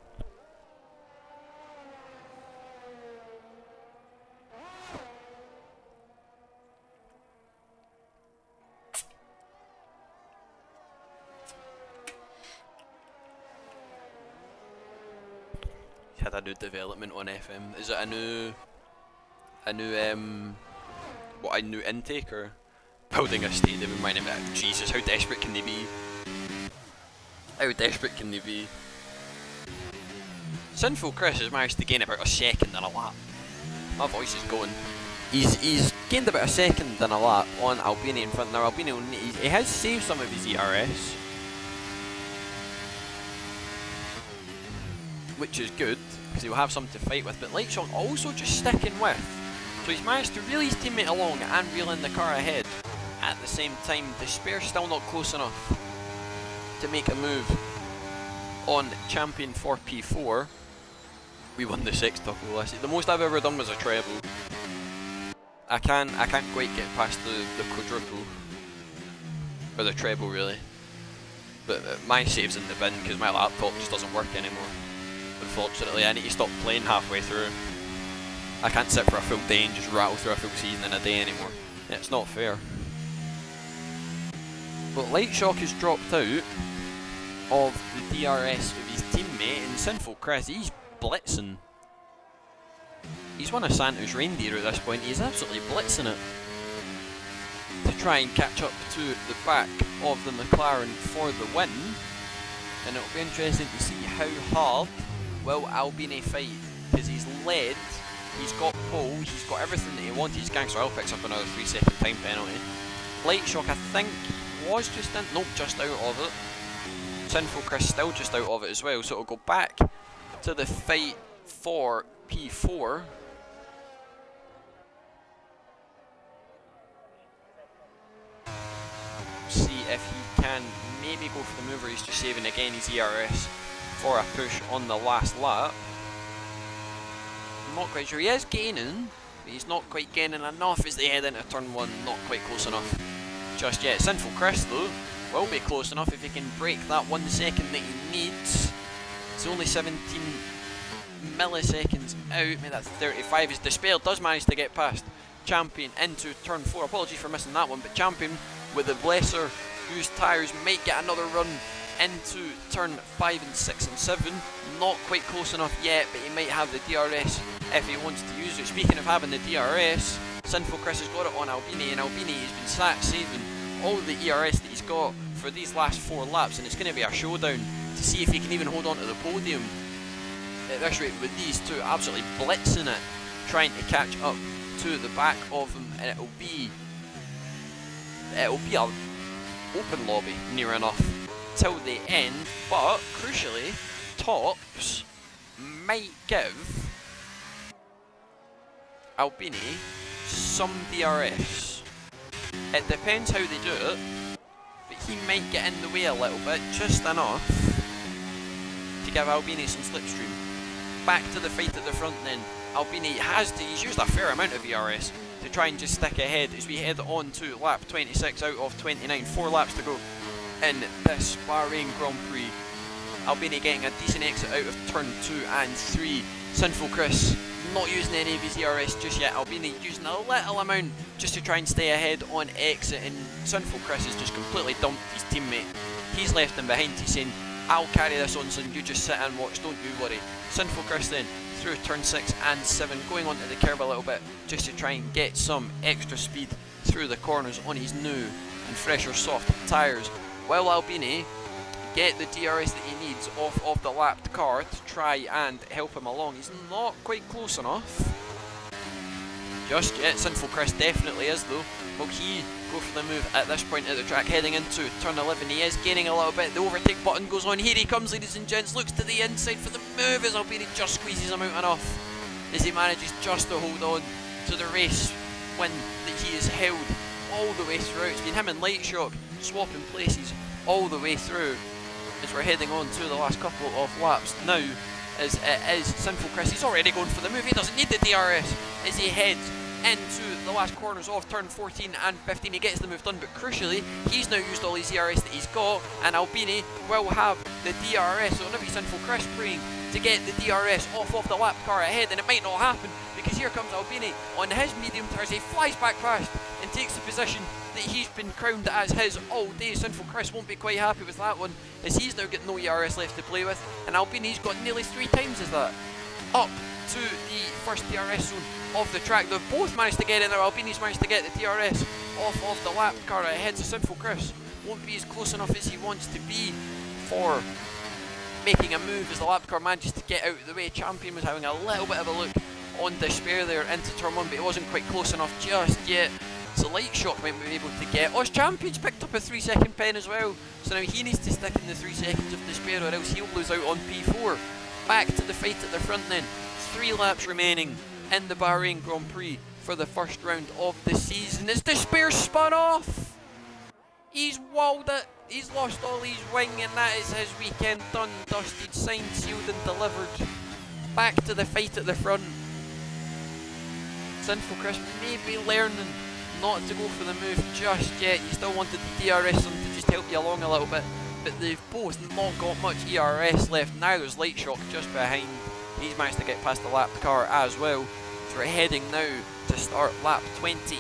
Had a new development on FM. Is it a new intake, or building a stadium in mind? Jesus, how desperate can they be? How desperate can they be? Sinful Chris has managed to gain about a second and a lap. My voice is going. He's gained about a second and a lap on Albini in front. Now Albini, he has saved some of his ERS, which is good, because he'll have something to fight with, but Lightshock also just sticking with. So he's managed to reel his teammate along and reel in the car ahead. At the same time, Despair still not close enough to make a move on Champion for P4. We won the sextuple last year. The most I've ever done was a treble. I can't quite get past the quadruple, or the treble really. But my save's in the bin because my laptop just doesn't work anymore. Unfortunately, I need to stop playing halfway through. I can't sit for a full day and just rattle through a full season in a day anymore. It's not fair. But Lightshock has dropped out of the DRS of his teammate, and Sinful Chris, he's blitzing. He's one of Santa's reindeer at this point. He's absolutely blitzing it to try and catch up to the back of the McLaren for the win. And it'll be interesting to see how hard will Albini fight, because he's led, he's got pole, he's got everything that he wanted. His Gangster Oil picks up another 3-second time penalty. Lightshock, I think, was just in, nope, just out of it. Sinful Chris still just out of it as well, so it'll go back to the fight for P4. See if he can maybe go for the move, or he's just saving again his ERS for a push on the last lap. I'm not quite sure. He is gaining, but he's not quite gaining enough as they head into turn 1. Not quite close enough just yet. Sinful Chris though will be close enough if he can break that 1 second that he needs. It's only 17 milliseconds out. Maybe that's 35. His Despair does manage to get past Champion into turn 4. Apologies for missing that one, but Champion with the lesser used tyres might get another run into turn 5 and 6 and 7. Not quite close enough yet, but he might have the DRS if he wants to use it. Speaking of having the DRS, Sinful Chris has got it on Albini, and Albini has been sat saving all the ERS that he's got for these last 4 laps, and it's going to be a showdown to see if he can even hold on to the podium at this rate, with these two absolutely blitzing it, trying to catch up to the back of him, and it'll be a open lobby near enough till the end. But crucially, Tops might give Albini some DRS. It depends how they do it, but he might get in the way a little bit, just enough to give Albini some slipstream. Back to the fight at the front then. Albini he's used a fair amount of ERS to try and just stick ahead as we head on to lap 26 out of 29. 4 laps to go in this Bahrain Grand Prix. Albini getting a decent exit out of turn 2 and 3. Sinful Chris not using any of his ERS just yet. Albini using a little amount just to try and stay ahead on exit, and Sinful Chris has just completely dumped his teammate. He's left him behind. He's saying, I'll carry this on, son, you just sit and watch, don't you worry. Sinful Chris then through turn 6 and 7, going onto the curb a little bit just to try and get some extra speed through the corners on his new and fresher soft tyres, while Albini get the DRS that he needs off of the lapped car to try and help him along. He's not quite close enough just yet. Sinful Chris definitely is though. Will he go for the move at this point of the track, heading into turn 11? He is gaining a little bit. The overtake button goes on. Here he comes, ladies and gents. Looks to the inside for the move as Albini just squeezes him out enough as he manages just to hold on to the race win that he has held all the way through. It's been him and Light Shock swapping places all the way through as we're heading on to the last couple of laps now, as it is Sinful Chris. He's already going for the move. He doesn't need the DRS as he heads into the last corners of turn 14 and 15. He gets the move done, but crucially he's now used all his ERS that he's got, and Albini will have the DRS. So it'll be Sinful Chris praying to get the DRS off of the lap car ahead, and it might not happen because here comes Albini on his medium tyres. He flies back past and takes the position that he's been crowned as his all day. Sinful Chris won't be quite happy with that one, as he's now got no ERS left to play with, and Albini's got nearly 3 times as that up to the first DRS zone of the track. They've both managed to get in there. Albini's managed to get the DRS off of the lap car ahead, so Sinful Chris won't be as close enough as he wants to be for making a move as the lap car manages to get out of the way. Champion was having a little bit of a look on despair there into turn 1, but it wasn't quite close enough just yet. So Light Shock might be able to get. Us Champion's picked up a 3-second pen as well, so now he needs to stick in the 3 seconds of despair or else he'll lose out on P4. Back to the fight at the front then. 3 laps remaining in the Bahrain Grand Prix for the first round of the season. As despair spun off, he's walled it. He's lost all his wing, and that is his weekend done, dusted, signed, sealed and delivered. Back to the fight at the front. Sinful Chris may be learning not to go for the move just yet. You still wanted the DRS on to just help you along a little bit, but they've both not got much ERS left. Now there's Light Shock just behind. He's managed to get past the lapped car as well. So we're heading now to start lap 28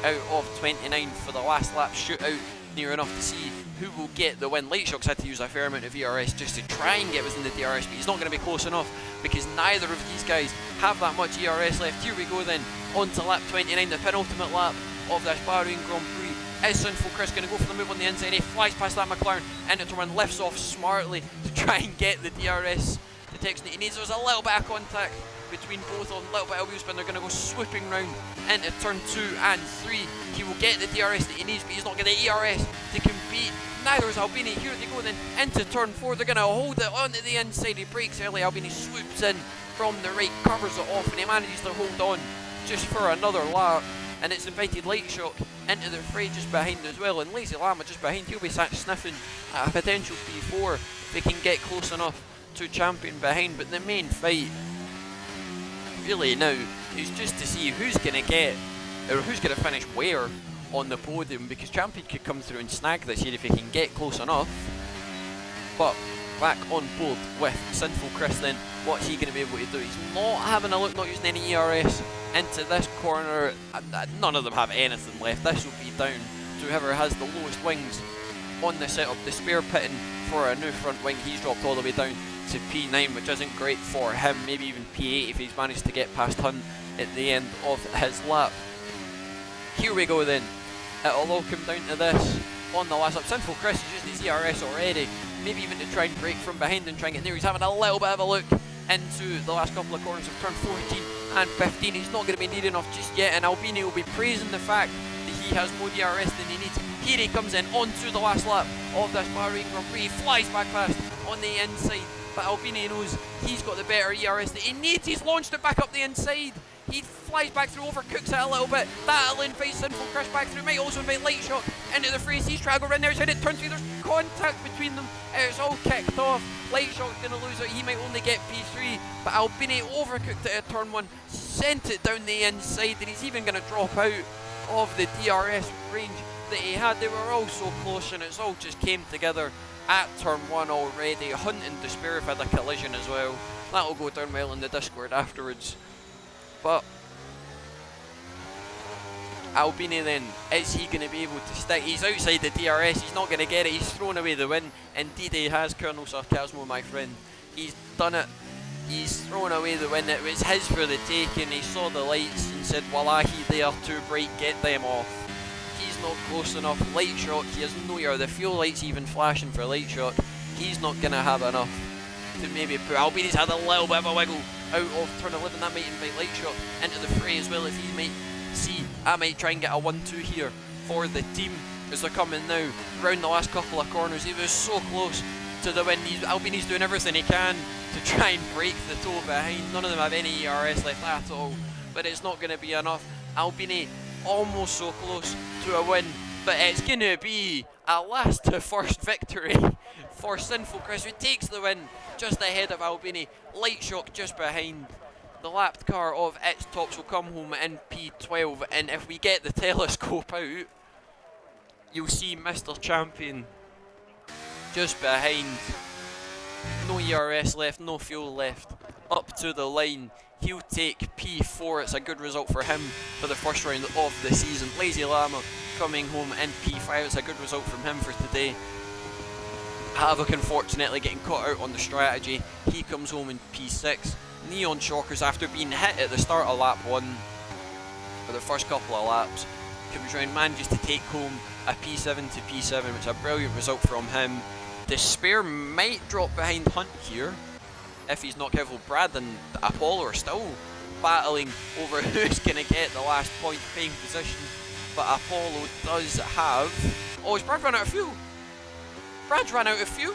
out of 29 for the last lap shootout, near enough to see who will get the win. Light Shock's had to use a fair amount of ERS just to try and get within the DRS, but he's not going to be close enough because neither of these guys have that much ERS left. Here we go then, on to lap 29, the penultimate lap of this Bahrain Grand Prix. Is Sinful Chris going to go for the move on the inside? He flies past that McLaren into turn 1, lifts off smartly to try and get the DRS detection that he needs. There's a little bit of contact between both of them, a little bit of wheel spin. They're going to go swooping round into turn 2 and 3. He will get the DRS that he needs, but he's not getting the ERS to compete. Neither is Albini. Here they go then into turn 4. They're going to hold it onto the inside. He breaks early. Albini swoops in from the right, covers it off, and he manages to hold on just for another lap. And it's invited Light Shock into the fray just behind as well, and Lazy Llama just behind. He'll be sat sniffing at a potential P4 if they can get close enough to Champion behind. But the main fight really now is just to see who's going to get, or who's going to finish where on the podium, because Champion could come through and snag this here if he can get close enough. But back on board with Sinful Chris then, what's he going to be able to do? He's not having a look, not using any ERS into this corner. None of them have anything left. This will be down to whoever has the lowest wings on the setup. The spare pitting for a new front wing. He's dropped all the way down to P9, which isn't great for him. Maybe even P8 if he's managed to get past Hunt at the end of his lap. Here we go then. It'll all come down to this on the last lap. Sinful Chris has used his ERS already, maybe even to try and break from behind and try and get near. He's having a little bit of a look into the last couple of corners of turn 14 and 15. He's not going to be near enough just yet, and Albini will be praising the fact that he has more DRS than he needs. Here he comes in onto the last lap of this Bahrain Grand Prix. He flies back past on the inside, but Albini knows he's got the better ERS that he needs. He's launched it back up the inside. He flies back through, overcooks it a little bit. That'll invite Sinful Chris back through. Might also invite Light Shock into the fray. He's trying to go around there. He's headed turn 3. There's contact between them. It's all kicked off. Light Shock's going to lose it. He might only get P3, but Albini overcooked it at turn 1. Sent it down the inside, and he's even going to drop out of the DRS range that he had. They were all so close, and it's all just came together at turn 1 already. Hunt and Despair have had a collision as well. That'll go down well in the Discord afterwards. But Albini then, is he going to be able to stick? He's outside the DRS, he's not going to get it, he's thrown away the win. Indeed he has, Colonel Sarcasmo, my friend. He's done it, he's thrown away the win. It was his for the taking. He saw the lights and said, Wallahi, they are too bright, get them off. He's not close enough. Light Shock, he has no EIR. The fuel light's even flashing for Light Shock. He's not going to have enough to maybe put. Albini's had a little bit of a wiggle out of turn 11. That might invite Light Shock into the fray as well. If he might see, I might try and get a 1-2 here for the team as they're coming now round the last couple of corners. He was so close to the win. Albini's doing everything he can to try and break the toe behind. None of them have any ERS left at all, but it's not going to be enough. Albini almost so close to a win, but it's going to be a last to first victory for Sinful Chris, who takes the win just ahead of Albini. Light Shock just behind. The lapped car of its tops will come home in P12, and if we get the telescope out, you'll see Mr. Champion just behind. No ERS left, no fuel left. Up to the line, he'll take P4. It's a good result for him for the first round of the season. Lazy Llama coming home in P5. It's a good result from him for today. Havoc unfortunately getting caught out on the strategy. He comes home in P6. Neon Shockers, after being hit at the start of lap 1 for the first couple of laps, comes round, manages to take home a P7 to P7, which is a brilliant result from him. Despair might drop behind Hunt here if he's not careful. Brad and Apollo are still battling over who's going to get the last point paying position, but Apollo does have... Oh, has Brad run out of fuel? Brad's ran out of fuel.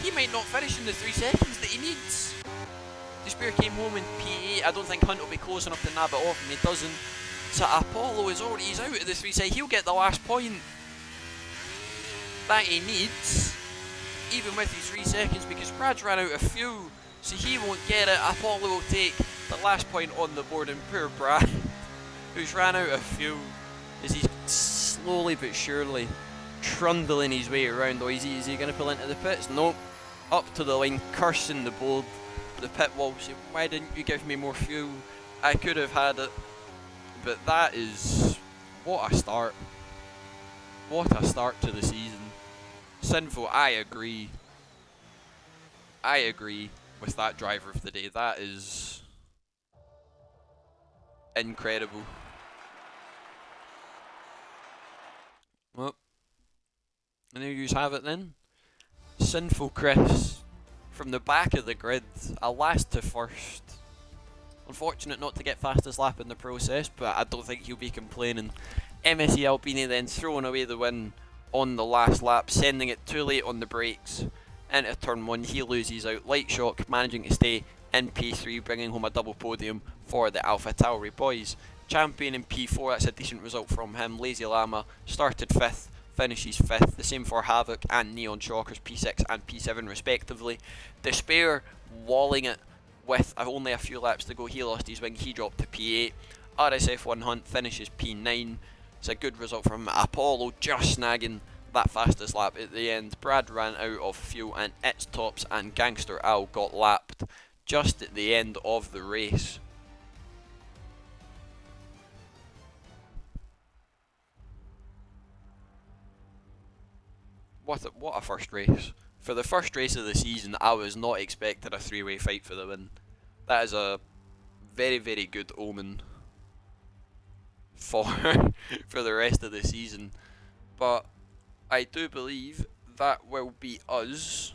He might not finish in the 3 seconds that he needs. Despair came home in P8. I don't think Hunt will be close enough to nab it off him. He doesn't. So Apollo is already, he's out of the 3 seconds. He'll get the last point that he needs, even with his 3 seconds, because Brad's ran out of fuel, so he won't get it. Apollo will take the last point on the board, and poor Brad, who's ran out of fuel, as he's slowly but surely trundling his way around. Oh, is he going to pull into the pits? Nope. Up to the line, cursing the board, the pit wall, saying, why didn't you give me more fuel? I could have had it. But that is... what a start. What a start to the season. Sinful, I agree. I agree with that driver of the day. That is... incredible. Well, and there you have it then. Sinful Chris, from the back of the grid, a last to first. Unfortunate not to get fastest lap in the process, but I don't think he'll be complaining. MSE Albini then throwing away the win on the last lap, sending it too late on the brakes into turn 1. He loses out. Light Shock managing to stay in P3, bringing home a double podium for the Alpha Tauri boys. Champion in P4, that's a decent result from him. Lazy Llama started 5th, finishes 5th. The same for Havoc and Neon Shockers, P6 and P7 respectively. Despair walling it with only a few laps to go. He lost his wing, he dropped to P8. RSF1 Hunt finishes P9. It's a good result from Apollo, just snagging that fastest lap at the end. Brad ran out of fuel and its tops, and Gangster Al got lapped just at the end of the race. What a first race. For the first race of the season, I was not expecting a three-way fight for the win. That is a very, very good omen for for the rest of the season. But I do believe that will be us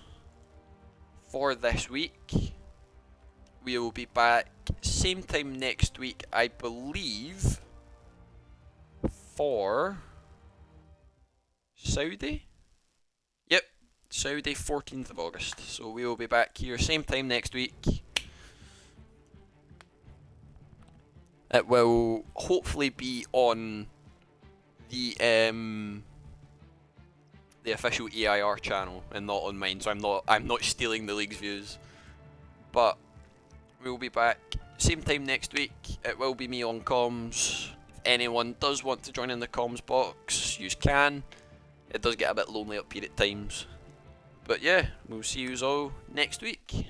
for this week. We will be back same time next week, I believe, for Saudi? Yep, Saudi 14th of August. So we will be back here same time next week. It will hopefully be on the official EIR channel and not on mine, so I'm not stealing the league's views. But we'll be back same time next week. It will be me on comms. If anyone does want to join in the comms box, you can. It does get a bit lonely up here at times. But yeah, we'll see you all next week.